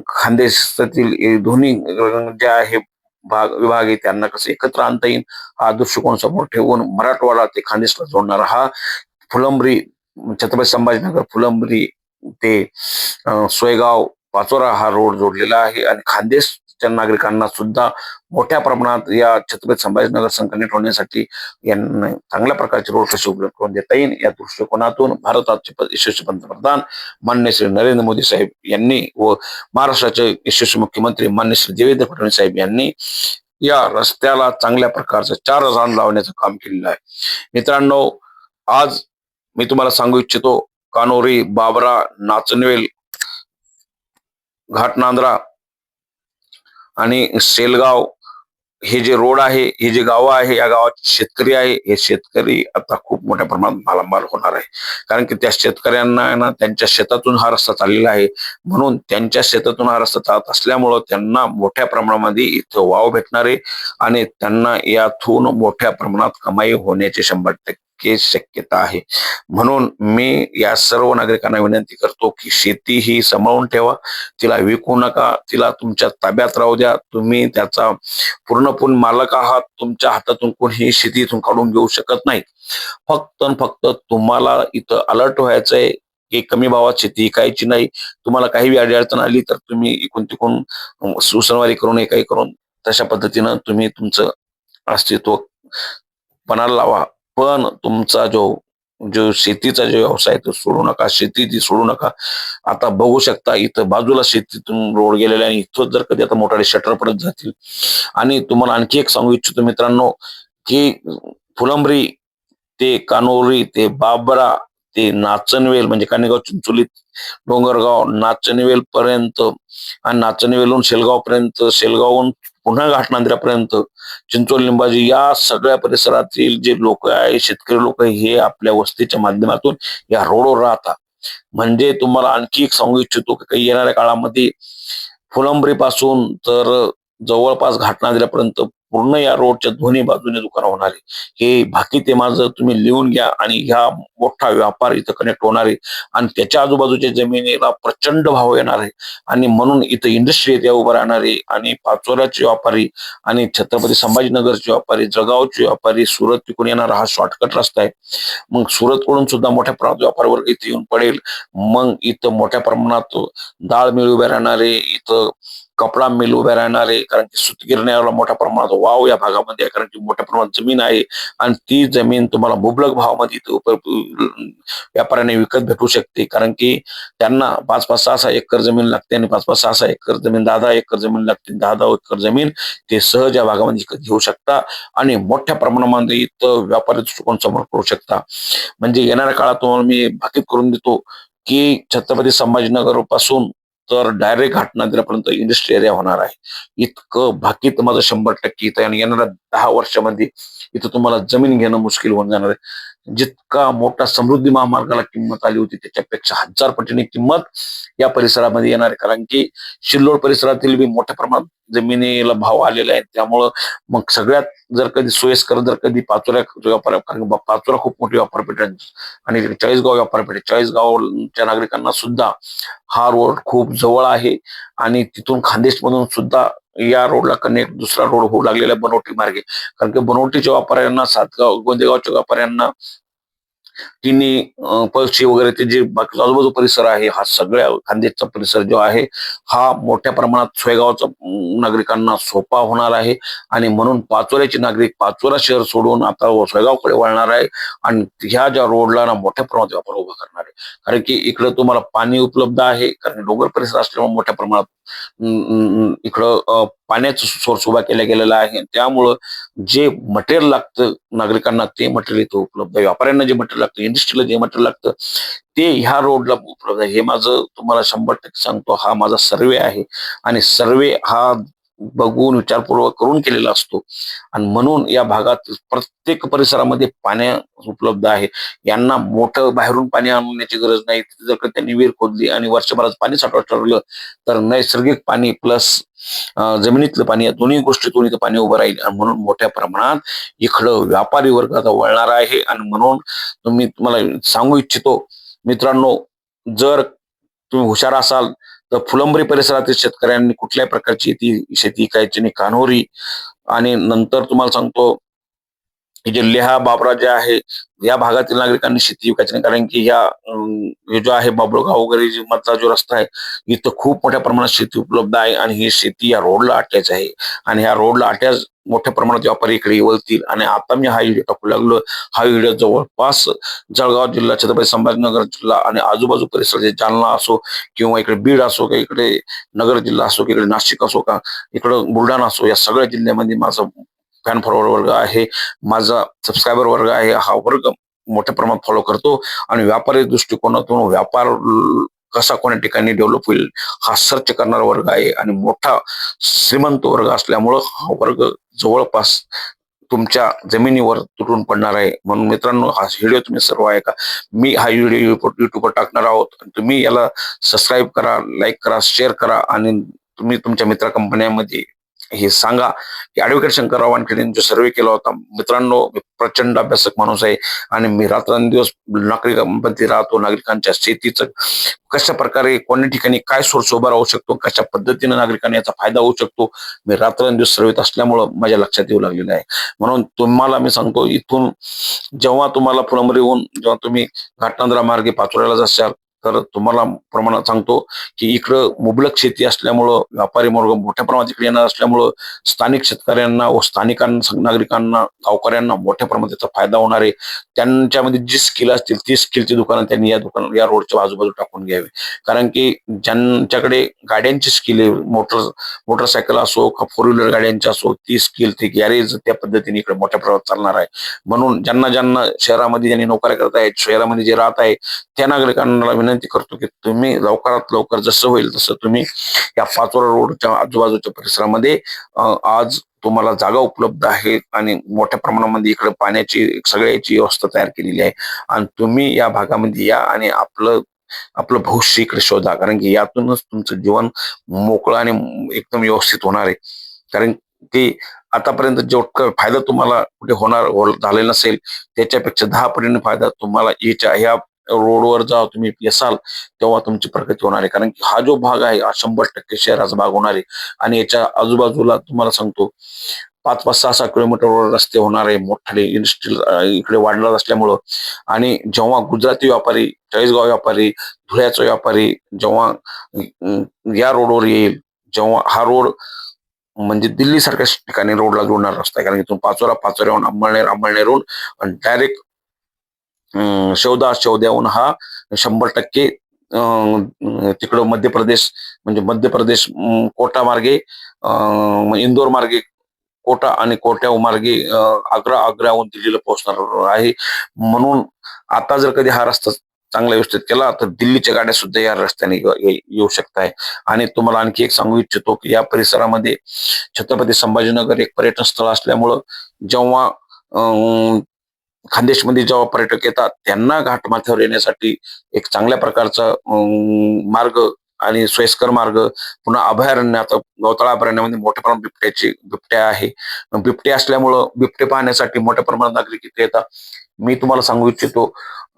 खानदेशातील दोन्ही जे आहे विभाग आहे त्यांना कसं एकत्र आणता येईल हा दृष्टिकोन समोर ठेवून मराठवाडा ते खानदेशला जोडणारा हा फुलंब्री, छत्रपती संभाजीनगर फुलंब्री ते सोयगाव पाचोरा हा रोड जोडलेला आहे आणि खानदेशच्या नागरिकांना सुद्धा मोठ्या प्रमाणात या छत्रपती संभाजीनगर कनेक्ट होण्यासाठी यांना चांगल्या प्रकारचे रोड कसे उपलब्ध करून देता येईल या दृष्टिकोनातून भारताचे यशस्वी पंतप्रधान माननीय श्री नरेंद्र मोदी साहेब यांनी व महाराष्ट्राचे यशस्वी मुख्यमंत्री माननीय श्री देवेंद्र फडणवीस साहेब यांनी या रस्त्याला चांगल्या प्रकारचं चार रान लावण्याचं काम केलेलं आहे. मित्रांनो, आज मी तुम्हाला सांगू इच्छितो, कानोरी, बाबरा, नाचनवेल, घाटनांद्रा आणि सेलगाव हे जे रोड आहे, हे जे गावं आहे, या गावात शेतकरी आहे, हे शेतकरी आता खूप मोठ्या प्रमाणात मालामाल होणार आहे. कारण की त्या शेतकऱ्यांना ना त्यांच्या शेतातून हा रस्ता चाललेला आहे. म्हणून त्यांच्या शेतातून हा रस्ता चालत असल्यामुळं त्यांना मोठ्या प्रमाणामध्ये इथं वाव भेटणार आहे आणि त्यांना यातून मोठ्या प्रमाणात कमाई होण्याची 100% शक्यता आहे. म्हणून मी या सर्व नागरिकांना विनंती करतो की शेती ही सांभाळून ठेवा, तिला विकू नका, तिला तुमच्या ताब्यात राहू द्या. तुम्ही त्याचा पूर्णपणे मालक आहात. तुमच्या हातातून कोणीही शेती इथून काढून घेऊ शकत नाही. फक्त आणि फक्त तुम्हाला इथं अलर्ट व्हायचंय की कमी भावात शेती विकायची नाही. तुम्हाला काही अडचण आली तर तुम्ही इकडून तिकडून उसनवारी करून हे काही करून तशा पद्धतीनं तुम्ही तुमचं अस्तित्व पणाला लावा. पण तुमचा जो जो शेतीचा जो व्यवसाय तो सोडू नका. शेती ती सोडू नका. आता बघू शकता इथं बाजूला शेतीतून रोड गेलेला आहे आणि इथं जर कधी आता मोठाले शटर पडत जातील. आणि तुम्हाला आणखी एक सांगू इच्छितो मित्रांनो, की फुलंब्री ते कान्होरी ते बाबरा ते नाचनवेल म्हणजे कानेगाव चिंचोली डोंगरगाव नाचनवेल पर्यंत आणि नाचनवेलहून शेलगाव पर्यंत, शेलगावहून पुन्हा घाटनांद्र्यापर्यंत, चिंचोली लिंबाजी या सगळ्या परिसरातील जे लोक आहे, शेतकरी लोक हे आपल्या वस्तीच्या माध्यमातून या रोडवर राहतात. म्हणजे तुम्हाला आणखी एक सांगू इच्छितो की काही येणाऱ्या काळामध्ये फुलंब्री पासून तर जवळपास घाटनांद्र्यापर्यंत पूर्ण या रोडच्या दोन्ही बाजूने दुकान होणार आहे. हे बाकी ते माझं तुम्ही लिहून घ्या आणि ह्या मोठा व्यापार इथं कनेक्ट होणार आहे आणि त्याच्या आजूबाजूच्या जमिनीला प्रचंड भाव येणार आहे आणि म्हणून इथं इंडस्ट्री एरिया उभं राहणार आहे आणि पाचोऱ्याचे व्यापारी आणि छत्रपती संभाजीनगरचे व्यापारी, जळगावचे व्यापारी, सुरत तिकडून येणारा हा शॉर्टकट रस्ता आहे. मग सुरतकडून सुद्धा मोठ्या प्रमाणात व्यापार वर्ग इथे येऊन पडेल. मग इथं मोठ्या प्रमाणात डाळ मिल उभ्या राहणार आहे, इथं कपडा मिल उभ्या राहणार आहे, कारण की सूतगिरण्याला मोठ्या प्रमाणात वाव या भागामध्ये आहे, कारण की मोठ्या प्रमाणात जमीन आहे आणि ती जमीन तुम्हाला मुबलक भावामध्ये व्यापाऱ्याने विकत भेटू शकते, कारण की त्यांना 5-5, 6-6 एकर जमीन लागते आणि 5-5, 6-6 एकर जमीन, 10-10 एकर जमीन लागते. 10-10 एकर जमीन ते सहज या भागामध्ये विकत घेऊ शकता आणि मोठ्या प्रमाणामध्ये इथं व्यापारी दृष्टिकोन समोर करू शकता. म्हणजे येणाऱ्या काळात तुम्हाला मी भाकीत करून देतो की छत्रपती संभाजीनगर पासून तर डायरेक्ट घाटनांद्र्यापर्यंत इंडस्ट्री एरिया होणार आहे. इतकं भाकीत माझं 100% इथं आणि येणाऱ्या 10 वर्षामध्ये इथं तुम्हाला जमीन घेणं मुश्किल होऊन जाणार आहे. जितका मोठा समृद्धी महामार्गाला किंमत आली होती त्याच्यापेक्षा 1000 पटीने किंमत या परिसरामध्ये येणार आहे, कारण की सिल्लोड परिसरातील बी मोठ्या प्रमाणात जमिनीला भाव आलेला आहे. त्यामुळं मग सगळ्यात जर कधी सोयीस्कर जर कधी पाचोऱ्या व्यापार, कारण की पाचोरा खूप मोठी व्यापारपेठ आहे आणि चाळीसगाव व्यापारपेठ आहे. चाळीसगावच्या नागरिकांना सुद्धा हा रोड खूप जवळ आहे आणि तिथून खान्देशमधून सुद्धा या रोडला कनेक्ट दुसरा रोड होऊ लागलेला आहे बनवटी मार्गे, कारण की बनवटीच्या व्यापाऱ्यांना, सातगाव गोंदेगावच्या व्यापाऱ्यांना तिन्ही पळशी वगैरे ते जे बाकी आजूबाजू परिसर आहे, हा सगळ्या खानदेशचा परिसर जो आहे हा मोठ्या प्रमाणात सोयगावचा नागरिकांना सोपा होणार आहे आणि म्हणून पाचोऱ्याचे नागरिक पाचोरा शहर सोडून आता सोयगावकडे वळणार आहे आणि ह्या ज्या रोडला ना मोठ्या प्रमाणात व्यापार उभा करणार आहे, कारण की इकडं तुम्हाला पाणी उपलब्ध आहे, कारण डोंगर परिसर असल्यामुळे मोठ्या प्रमाणात इकडं पाण्याचा सोर्स उभा केला गेलेला आहे. त्यामुळं जे मटेरियल लागतं नागरिकांना ते मटेरियल इथं उपलब्ध आहे. व्यापाऱ्यांना जे मटेरियल लागतं, इंडस्ट्रीला जे मटेरियल लागतं ते ह्या रोडला उपलब्ध आहे. हे माझं तुम्हाला 100% सांगतो. हा माझा सर्वे आहे आणि सर्वे हा बघून विचारपूर्वक करून केलेला असतो आणि म्हणून या भागात प्रत्येक परिसरामध्ये पाणी उपलब्ध आहे. यांना मोठं बाहेरून पाणी आणण्याची गरज नाही. जर का त्यांनी विहीर खोदली आणि वर्षभरात पाणी साठवायचं ठरवलं तर नैसर्गिक पाणी प्लस जमिनीतलं पाणी या दोन्ही गोष्टीतून इथं पाणी उभं राहील आणि म्हणून मोठ्या प्रमाणात इकडं व्यापारी वर्ग आता वळणार आहे आणि म्हणून तुम्हाला सांगू इच्छितो मित्रांनो, जर तुम्ही हुशार असाल तर फुलंब्री परिसरातील शेतकऱ्यांनी कुठल्याही प्रकारची शेती करायची नाही. कान्होरी आणि नंतर तुम्हाला सांगतो हे जे लेहा बाबरा जे आहे या भागातील नागरिकांनी शेती विकायची नाही, कारण की हे जो आहे बाबुळगाव वगैरे मधला जो रस्ता आहे इथं खूप मोठ्या प्रमाणात शेती उपलब्ध आहे आणि ही शेती या रोडला अटॅच आहे आणि ह्या रोडला अटॅच मोठ्या प्रमाणात व्यापारी इकडे वळतील आणि आता मी हा व्हिडिओ टाकू लागलो. हा व्हिडिओ जवळपास जळगाव जिल्हा, छत्रपती संभाजीनगर जिल्हा आणि आजूबाजू परिसर जालना असो किंवा इकडे बीड असो का इकडे नगर जिल्हा असो की इकडे नाशिक असो का इकडं बुलढाणा असो, या सगळ्या जिल्ह्यामध्ये माझा फॅन फॉलोअर वर्ग आहे, माझा सबस्क्रायबर वर्ग आहे. हा वर्ग मोठ्या प्रमाणात फॉलो करतो आणि व्यापारी दृष्टिकोनातून व्यापार कसा कोण्या ठिकाणी डेव्हलप होईल हा सर्च करणारा वर्ग आहे आणि मोठा श्रीमंत वर्ग असल्यामुळं हा वर्ग जवळपास तुमच्या जमिनीवर तुटून पडणार आहे. म्हणून मित्रांनो, हा व्हिडिओ तुम्ही सर्व ऐका. मी हा व्हिडिओ युट्यूबवर टाकणार आहोत. तुम्ही याला सबस्क्राईब करा, लाईक करा, शेअर करा आणि तुम्ही तुमच्या मित्र कंपन्यांमध्ये हे सांगा की ऍडव्होकेट शंकरराव वानखेडेंनी जो सर्वे केला होता. मित्रांनो, मी प्रचंड अभ्यासक माणूस आहे आणि मी रात्रंदिवस नागरिकांमध्ये राहतो. नागरिकांच्या शेतीचं कशा प्रकारे कोणत्या ठिकाणी काय सोर्स उभा राहू शकतो, कशा पद्धतीने नागरिकांना याचा फायदा होऊ शकतो, मी रात्रंदिवस सर्वेत असल्यामुळं माझ्या लक्षात येऊ लागलेलं आहे. म्हणून तुम्हाला मी सांगतो, इथून जेव्हा तुम्हाला फुलंब्रीहून जेव्हा तुम्ही घाटनांद्रा मार्गे पाचोऱ्याला जाशाल तर तुम्हाला प्रमाणात सांगतो की इकडं मुबलक शेती असल्यामुळं व्यापारी वर्ग मोठ्या प्रमाणात इकडे येणार असल्यामुळं स्थानिक शेतकऱ्यांना व स्थानिकांना नागरिकांना गावकऱ्यांना मोठ्या प्रमाणात त्याचा फायदा होणार आहे. त्यांच्यामध्ये जी स्किल असतील ती स्किलची दुकानं त्यांनी या रोडच्या आजूबाजू टाकून घ्यावी. कारण की ज्यांच्याकडे गाड्यांची स्किल आहे, मोटरसायकल असो का फोर व्हीलर गाड्यांची असो, ती स्किल ते गॅरेज त्या पद्धतीने इकडे मोठ्या प्रमाणात चालणार आहे. म्हणून ज्यांना ज्यांना शहरामध्ये ज्यांनी नोकऱ्या करत आहेत, शहरामध्ये जे राहत आहे, त्या नागरिकांना विनंती करतो की तुम्ही लवकरात लवकर जसं होईल तसं तुम्ही या पाचोरा रोडच्या आजूबाजूच्या परिसरामध्ये आज तुम्हाला जागा उपलब्ध आहे आणि मोठ्या प्रमाणामध्ये इकडे पाण्याची सगळ्याची व्यवस्था तयार केलेली आहे. आणि तुम्ही या भागामध्ये या आणि आपलं आपलं भविष्य इकडे शोधा. कारण की यातूनच तुमचं जीवन मोकळं आणि एकदम व्यवस्थित होणार आहे. कारण की आतापर्यंत जेवढा फायदा तुम्हाला कुठे झालेला नसेल, त्याच्यापेक्षा 10 पटीने फायदा तुम्हाला ह्या रोडवर जेव्हा तुम्ही येसाल तेव्हा तुमची प्रगती होणार आहे. कारण की हा जो भाग आहे हा 100% शहराचा भाग होणार आहे. आणि याच्या आजूबाजूला तुम्हाला सांगतो 5-5, 6-6 किलोमीटरवर रस्ते होणार आहे. मोठाले इंडस्ट्रियल इकडे वाढणार असल्यामुळं. आणि जेव्हा गुजराती व्यापारी, चाळीसगाव व्यापारी, धुळ्याचा व्यापारी जेव्हा या रोडवर येईल, जेव्हा हा रोड म्हणजे दिल्लीसारख्या ठिकाणी रोडला जोडणारा रस्ता आहे. कारण इथून पाचोऱ्याहून अंमळनेर, अंमळनेरहून डायरेक्ट शेवद्याहून हा 100% तिकडं मध्य प्रदेश म्हणजे मध्य प्रदेश कोटा मार्गे इंदोर मार्गे कोटा आणि कोट्या मार्गे आग्राहून दिल्लीला पोहोचणार आहे. म्हणून आता जर कधी हा रस्ता चांगला व्यवस्थित केला तर दिल्लीच्या गाड्या सुद्धा या रस्त्याने येऊ शकताय. आणि तुम्हाला आणखी एक सांगू इच्छितो की या परिसरामध्ये छत्रपती संभाजीनगर एक पर्यटन स्थळ असल्यामुळं जेव्हा खानदेशमध्ये जेव्हा पर्यटक येतात त्यांना घाटमाथ्यावर येण्यासाठी एक चांगल्या प्रकारचा मार्ग आणि सोयीस्कर मार्ग, पुन्हा अभयारण्याचा गवताळा अभयारण्यामध्ये मोठ्या प्रमाणात बिबट्या आहे. बिबटे असल्यामुळं बिबटे पाहण्यासाठी मोठ्या प्रमाणात नागरिक इथे येतात. मी तुम्हाला सांगू इच्छितो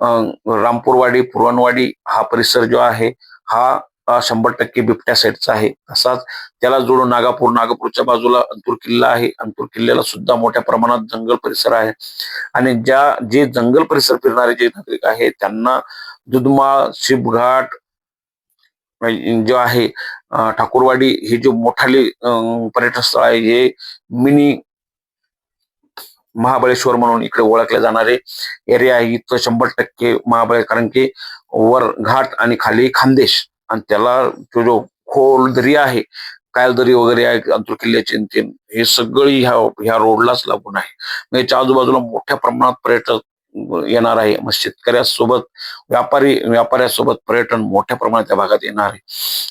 रामपूरवाडी, पुरवणवाडी हा परिसर जो आहे हा 100% बिबट्या साईडचा आहे. तसाच त्याला जोडून नागपूरच्या बाजूला अंतूर किल्ला आहे. अंतूर किल्ल्याला सुद्धा मोठ्या प्रमाणात जंगल परिसर आहे. आणि जे जंगल परिसर फिरणारे जे नागरिक आहेत त्यांना दुधमाळ, शिपघाट जो आहे ठाकूरवाडी हे जे मोठाले पर्यटन स्थळ आहे, हे मिनी महाबळेश्वर म्हणून इकडे ओळखले जाणारे एरिया आहे. इथं 100% कारण की वर घाट आणि खाली खानदेश आणि त्याला तो जो खोल दरी आहे, कायलदरी वगैरे आहे अंतूर किल्ल्याची हे सगळी ह्या रोडलाच लागून आहे. मग याच्या आजूबाजूला मोठ्या प्रमाणात पर्यटक येणार आहे. मग शेतकऱ्यासोबत व्यापाऱ्यासोबत पर्यटन मोठ्या प्रमाणात त्या भागात येणार आहे.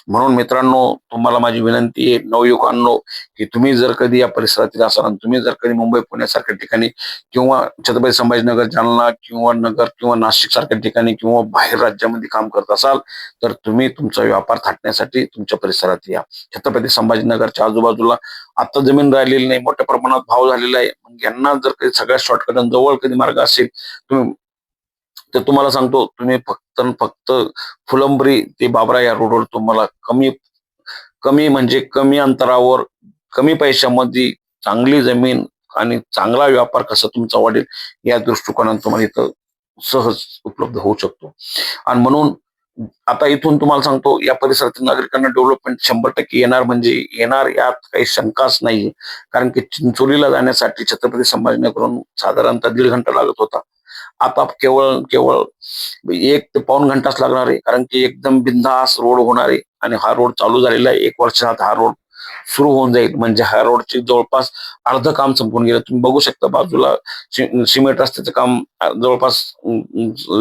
म्हणून मित्रांनो, तुम्हाला माझी विनंती आहे नवयुवकांनो, की तुम्ही जर कधी या परिसरातील असाल आणि तुम्ही जर कधी मुंबई, पुण्यासारख्या ठिकाणी किंवा छत्रपती संभाजीनगर, जालना किंवा नगर किंवा नाशिक सारख्या ठिकाणी किंवा बाहेर राज्यामध्ये काम करत असाल तर तुम्ही तुमचा व्यापार थाटण्यासाठी तुमच्या परिसरात या. छत्रपती संभाजीनगरच्या आजूबाजूला आता जमीन राहिलेली नाही, मोठ्या प्रमाणात भाव झालेला आहे. यांना जर कधी सगळ्यात शॉर्टकट जवळ कधी मार्ग असेल तुम्ही तर तुम्हाला सांगतो तुम्ही फक्त फुलंब्री ते बाबरा या रोडवर तुम्हाला कमी कमी म्हणजे कमी अंतरावर कमी पैशामध्ये चांगली जमीन आणि चांगला व्यापार कसा तुमचा वाढेल या दृष्टिकोनातून तुम्हाला इथं सहज उपलब्ध होऊ शकतो. आणि म्हणून आता इथून तुम्हाला सांगतो या परिसरातील नागरिकांना डेव्हलपमेंट 100% येणार म्हणजे येणार यात काही शंकाच नाही. कारण की चिंचोलीला जाण्यासाठी छत्रपती संभाजीनगरहून साधारणतः 1.5 घंटा लागत होता. आता केवळ केवळ 1 ते पाऊण घंटाच लागणार आहे. कारण की एकदम बिनधास्त रोड होणार आहे आणि हा रोड चालू झालेला आहे. 1 वर्षात हा रोड सुरू होऊन जाईल. म्हणजे ह्या रोडचे जवळपास अर्ध काम संपून गेलं. तुम्ही बघू शकता बाजूला सिमेंट रस्त्याचं काम जवळपास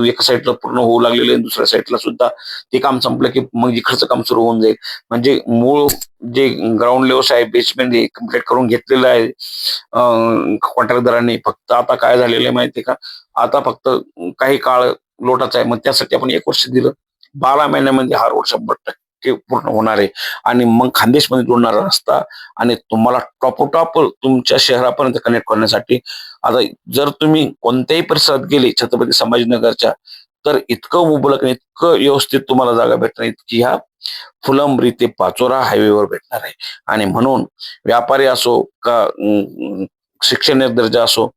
एका साईडला पूर्ण होऊ लागलेलं आहे. दुसऱ्या साईडला सुद्धा ते काम संपलं की मग इकडचं काम सुरू होऊन जाईल. म्हणजे मूळ जे ग्राउंड लेवल आहे, बेसमेंट हे कम्प्लीट करून घेतलेलं आहे कॉन्ट्रॅक्टदारांनी. फक्त आता काय झालेलं आहे माहितीये का, आता फक्त काही काळ लोटाचा आहे. मग त्यासाठी आपण 1 वर्ष दिलं. 12 महिन्यामध्ये हा रोड 100% पूर्ण होणार आहे. आणि मग खानदेशमध्ये जोडणारा रस्ता आणि तुम्हाला टॉपोटॉप तुमच्या शहरापर्यंत कनेक्ट करण्यासाठी आता जर तुम्ही कोणत्याही परिसरात गेले छत्रपती संभाजीनगरच्या तर इतकं मुबलक आणि इतकं व्यवस्थित तुम्हाला जागा भेटणार इतकी ह्या फुलंब्री ते पाचोरा हायवेवर भेटणार आहे. आणि म्हणून व्यापारी असो का शिक्षण दर्जा असो,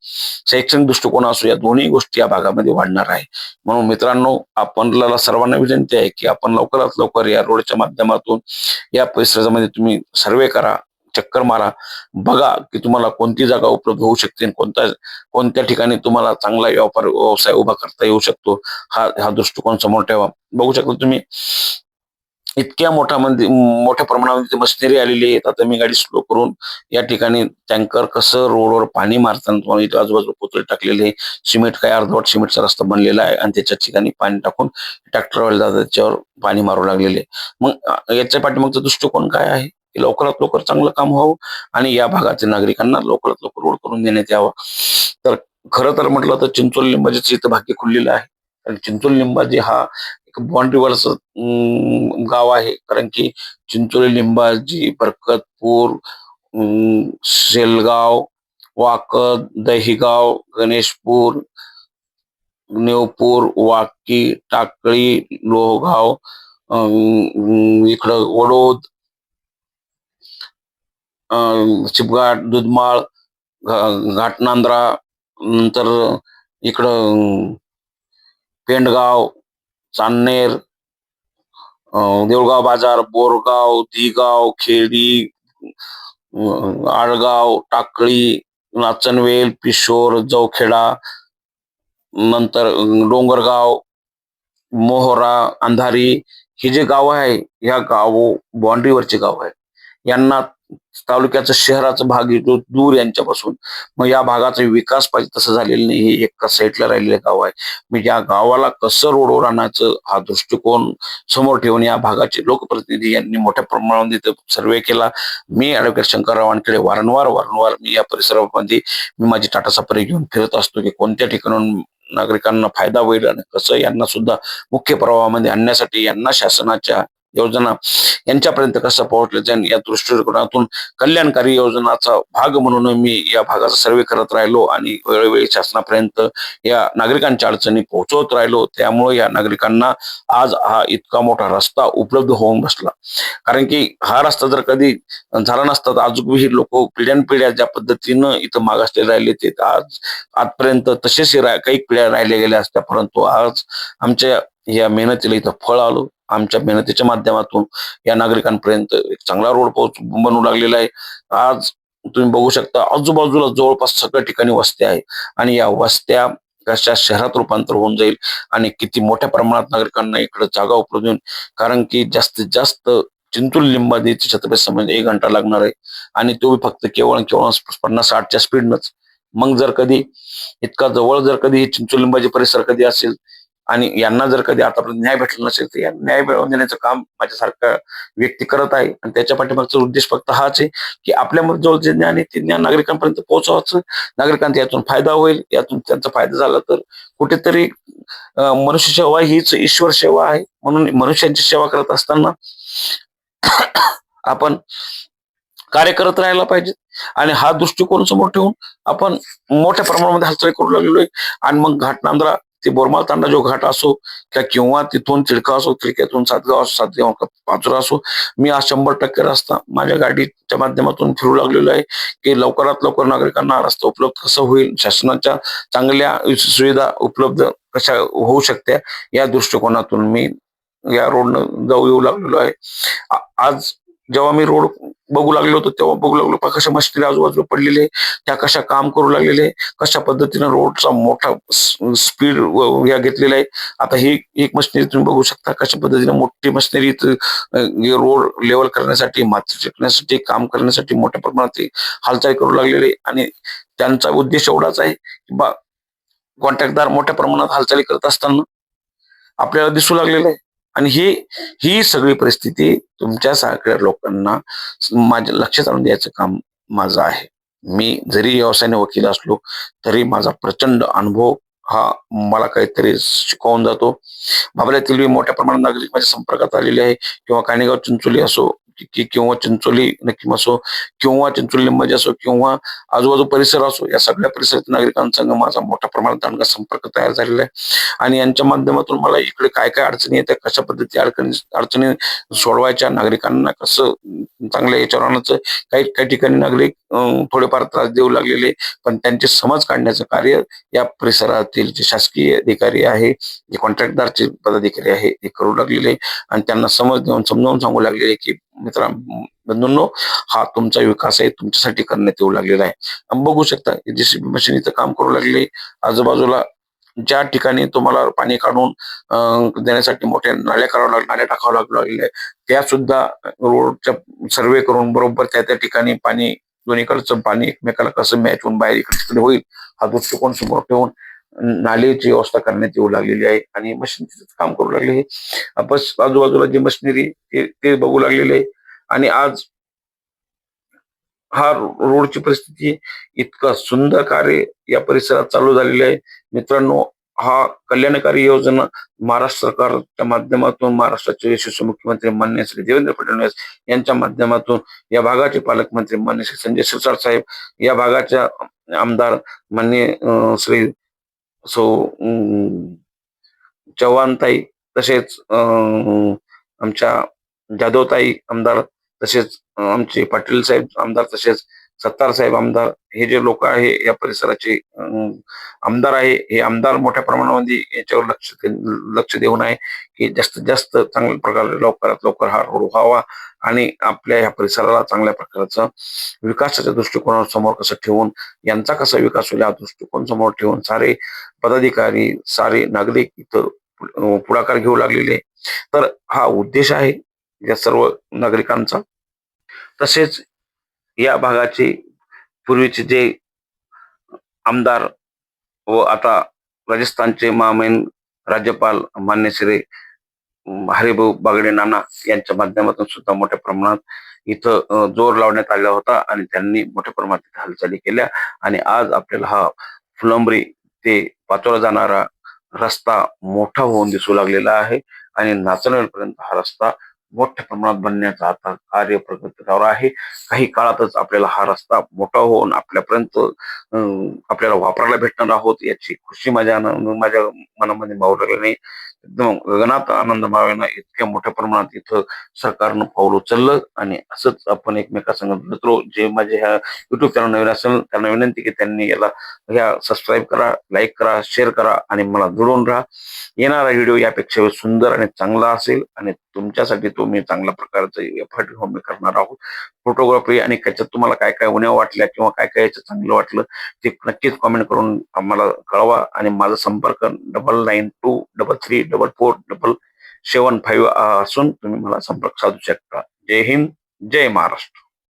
शैक्षणिक दृष्टिकोन असो, या दोन्ही गोष्टी या भागामध्ये वाढणार आहे. म्हणून मित्रांनो, आपल्याला सर्वांना विनंती आहे की आपण लवकरात लवकर या रोडच्या माध्यमातून या परिसरामध्ये तुम्ही सर्वे करा, चक्कर मारा, बघा की तुम्हाला कोणती जागा उपलब्ध होऊ शकते आणि कोणत्या ठिकाणी तुम्हाला चांगला व्यवसाय उभा करता येऊ शकतो. हा हा दृष्टिकोन समोर ठेवा. बघू शकता तुम्ही, इतक्या मोठ्या प्रमाणामध्ये मशिनरी आलेली आहे. आता मी गाडी स्लो करून या ठिकाणी टँकर कसं रोडवर पाणी मारताना तुम्हाला इथे आजूबाजूला पुतळे टाकलेले आहे. सिमेंट काय अर्धवट सिमेंटचा रस्ता बनलेला आहे आणि त्याच्या ठिकाणी पाणी टाकून ट्रॅक्टरवाले जातात, त्याच्यावर पाणी मारू लागलेले. मग याच्या पाठीमागचा दृष्टिकोन काय आहे? की लवकरात लवकर चांगलं काम व्हावं आणि या भागातील नागरिकांना लवकरात लवकर रोड करून देण्यात यावा. तर खरं तर म्हटलं तर चिंचोली लिंबाचे इथं भाग्य खुललेलं आहे. आणि चिंचोली लिंबाजी हा एक बाउंड्रीवरच गाव आहे. कारण की चिंचोली लिंबाजी, बरकतपूर, शेलगाव, वाकद, दहिगाव, गणेशपूर, नेवपूर, वाकी, टाकळी, लोहगाव, इकडं वडोद, चिपघाट, दुधमाळ, घाटनांद्रा, नंतर इकडं पेंडगाव, चांदनेर, देऊळगाव बाजार, बोरगाव, दिगाव, खेडी, आळगाव, टाकळी, नाचनवेल, पिशोर, जवखेडा, नंतर डोंगरगाव, मोहोरा, अंधारी, ही जे गाव आहे, ह्या गाव बाउंड्रीवरचे गाव आहे. यांना तालुक्याचं शहराचा भाग येतो दूर यांच्यापासून. मग या भागाचा विकास पाहिजे तसं झालेलं नाही. हे एका साईडला राहिलेलं गाव आहे. मग या गावाला कसं रोडवर आणायचं हा दृष्टिकोन समोर ठेवून या भागाचे लोकप्रतिनिधी यांनी मोठ्या प्रमाणात इथं सर्वे केला. मी ॲडव्होकेट शंकरराव वानखेडे वारंवार मी या परिसरामध्ये माझी टाटा सफारी घेऊन फिरत असतो की कोणत्या ठिकाणून नागरिकांना फायदा होईल आणि कसं यांना सुद्धा मुख्य प्रवाहामध्ये आणण्यासाठी यांना शासनाच्या योजना यांच्यापर्यंत कसं पोहोचलं जाईल या दृष्टिकोनातून कल्याणकारी योजनाचा भाग म्हणून मी या भागाचा सर्वे करत राहिलो आणि वेळोवेळी शासनापर्यंत या नागरिकांच्या अडचणी पोहोचवत राहिलो. त्यामुळे या नागरिकांना आज हा इतका मोठा रस्ता उपलब्ध होऊन बसला. कारण की हा रस्ता जर कधी झाला नसता तर अजूनही लोक पिढ्यानपिढ्या ज्या पद्धतीनं इथं मागासले राहिले ते आजपर्यंत तसेच काही पिढ्या राहिल्या गेल्या असत्या. परंतु आज आमच्या या मेहनतीला इथं फळ आलं. आमच्या मेहनतीच्या माध्यमातून या नागरिकांपर्यंत एक चांगला रोड बनवू लागलेला आहे. आज तुम्ही बघू शकता आजूबाजूला जवळपास सगळ्या ठिकाणी वस्त्या आहे आणि या वस्त्या कशा शहरात रूपांतर होऊन जाईल आणि किती मोठ्या प्रमाणात नागरिकांना इकडे जागा उपलब्ध होईल. कारण की जास्तीत जास्त चिंचोली लिंबादी छत्रपती संभाजी 1 घंटा लागणार आहे आणि तो फक्त केवळ 50-60च्या स्पीडनच. मग जर कधी इतका जवळ जर कधी चिंचोली लिंबाजी परिसर कधी असेल आणि यांना जर कधी आतापर्यंत न्याय भेटला नसेल तर या न्याय मिळवून देण्याचं काम माझ्यासारखा व्यक्ती करत आहे. आणि त्याच्या पाठीमागचा उद्देश फक्त हाच आहे की आपल्यामध्ये जवळ जे ज्ञान आहे ते ज्ञान नागरिकांपर्यंत पोहोचवायचं. नागरिकांचा यातून फायदा होईल. यातून त्यांचा फायदा झाला तर कुठेतरी मनुष्य सेवा हीच ईश्वर सेवा आहे. म्हणून मनुष्यांची सेवा करत असताना आपण कार्य करत राहायला पाहिजे आणि हा दृष्टिकोन समोर ठेवून आपण मोठ्या प्रमाणामध्ये हालचाल करू लागलेलो आहे. आणि मग घाटनांद्रा ते बोरमाळ तांडा जो घाट असो किंवा तिथून तिडका असो, तिडक्यातून सातगाव असो, सातगाव पाचोरा असो, मी आज 100% रस्ता माझ्या गाडीच्या माध्यमातून फिरू लागलेलो आहे की लवकरात लवकर नागरिकांना रस्ता उपलब्ध कसं होईल, शासनाच्या चांगल्या सुविधा उपलब्ध कशा होऊ शकत्या या दृष्टिकोनातून मी या रोडनं येऊ लागलेलो आहे. आज जेव्हा मी रोड बघू लागलो होतो तेव्हा बघू लागलो कशा मशिनरी आजूबाजूला पडलेले, त्या कशा काम करू लागलेले, कशा पद्धतीने रोडचा मोठा स्पीड या घेतलेला आहे. आता ही एक मशिनरी तुम्ही बघू शकता कशा पद्धतीने मोठी मशिनरी रोड लेवल करण्यासाठी, माती चिकण्यासाठी, काम करण्यासाठी मोठ्या प्रमाणात हालचाल करू लागलेले. आणि त्यांचा उद्देश एवढाच आहे की कॉन्ट्रॅक्टदार मोठ्या प्रमाणात हालचाली करत असताना आपल्याला दिसू लागलेलं आहे. आणि ही सगळी परिस्थिती तुमच्या सगळ्या लोकांना माझ्या लक्षात आणून द्यायचं काम माझं आहे. मी जरी व्यवसायाने वकील असलो तरी माझा प्रचंड अनुभव हा मला काहीतरी शिकवून जातो. बाबऱ्यातील मोठ्या प्रमाणात नागरिक माझ्या संपर्कात आलेले आहे किंवा कानेगाव चिंचोली असो की किंवा चिंचोली नक्की असो किंवा चिंचोली लिंबाची असो किंवा आजूबाजू परिसर असो, या सगळ्या परिसरातील नागरिकांसंग माझा मोठ्या प्रमाणात चांगला संपर्क तयार झालेला आहे आणि यांच्या माध्यमातून मला इकडे काय काय अडचणी येत्या, कशा पद्धती अडचणी अडचणी सोडवायच्या, नागरिकांना कसं चांगल्या याच्यावर आणायचं. काही काही ठिकाणी नागरिक थोडेफार त्रास देऊ लागलेले, पण त्यांचे समज काढण्याचं कार्य या परिसरातील जे शासकीय अधिकारी आहे, जे कॉन्ट्रॅक्टदारचे पदाधिकारी आहे, ते करू लागलेले आणि त्यांना समज देऊन समजावून सांगू लागलेले की बंधूंनो, हा तुमचा विकास आहे, तुमच्यासाठी करण्यात येऊ लागलेला आहे. बघू शकता जेसीबी मशीन इथं काम करू लागले. आजूबाजूला ज्या ठिकाणी तुम्हाला पाणी काढून देण्यासाठी मोठ्या नाल्या कराव्या लागल्या, नाल्या टाकाव्या लागू लागलेल्या, त्या सुद्धा रोडच्या सर्वे करून बरोबर त्या त्या ठिकाणी पाणी दोन्हीकडचं पाणी एकमेकाला कसं मॅच होऊन बाहेर इकडे तिकडे होईल, हा दृष्टिकोन समोर ठेवून नालीची व्यवस्था करण्यात येऊ लागलेली आहे आणि मशीन काम करू लागले. हे बस आजूबाजूला जी मशिनरी ते बघू लागलेले आहे आणि आज हा रोडची परिस्थिती इतकं सुंदर कार्य या परिसरात चालू झालेलं आहे. मित्रांनो, हा कल्याणकारी योजना महाराष्ट्र सरकारच्या माध्यमातून महाराष्ट्राचे यशस्वी मुख्यमंत्री माननीय श्री देवेंद्र फडणवीस यांच्या माध्यमातून या भागाचे पालकमंत्री माननीय श्री संजय शिरसाट साहेब, या भागाच्या आमदार माननीय श्री सौ चव्हाणताई, तसेच आमच्या जाधवताई आमदार, तसेच आमचे पाटील साहेब आमदार, तसेच सत्तार साहेब आमदार, हे जे लोक आहे या परिसराचे आमदार आहे, हे आमदार मोठ्या प्रमाणामध्ये याच्यावर लक्ष देऊन आहे की जास्तीत जास्त चांगल्या प्रकारे लवकरात लवकर हा रोड व्हावा आणि आपल्या ह्या परिसराला चांगल्या प्रकारचा विकासाच्या दृष्टिकोनावर समोर कसं ठेवून यांचा कसा विकास होईल हा दृष्टिकोन समोर ठेवून सारे पदाधिकारी, सारे नागरिक इथं पुढाकार घेऊ लागलेले. तर हा उद्देश आहे या सर्व नागरिकांचा. तसेच या भागाचे पूर्वीचे जे आमदार व आता राजस्थानचे महामहिम राज्यपाल मान्य श्री हरिभाऊ बागडे नाना यांच्या माध्यमातून सुद्धा मोठ्या प्रमाणात इथं जोर लावण्यात आला होता आणि त्यांनी मोठ्या प्रमाणात हालचाली केल्या आणि आज आपल्याला हा फुलंब्री ते पाचोरा जाणारा रस्ता मोठा होऊन दिसू लागलेला आहे आणि नाचनवेलपर्यंत हा रस्ता मोठ्या प्रमाणात बनण्याचा आता कार्य प्रगतीवर आहे. काही काळातच आपल्याला हा रस्ता मोठा होऊन आपल्यापर्यंत आपल्याला वापरायला भेटणार आहोत याची खुशी माझ्या मनामध्ये मावू लागली नाही. एकदम गगनात आनंद मावेना इतक्या मोठ्या प्रमाणात इथं सरकारनं पाऊल उचललं आणि असंच आपण एकमेकांसंग मित्र जे माझे ह्या युट्यूब चॅनल नवीन असेल त्यांना विनंती की त्यांनी याला सबस्क्राईब करा, लाईक करा, शेअर करा आणि मला जुळून राहा. येणारा व्हिडिओ यापेक्षा सुंदर आणि चांगला असेल आणि तुमच्यासाठी तो मी चांगल्या प्रकारचं एफर्ट घेऊन मी करणार आहोत. फोटोग्राफी आणि त्याच्यात तुम्हाला काय काय उण्या वाटल्या किंवा काय काय याचं चांगलं वाटलं ते नक्कीच कॉमेंट करून आम्हाला कळवा आणि माझा संपर्क 9923344755 असून तुम्ही मला संपर्क साधू शकता. जय हिंद, जय महाराष्ट्र.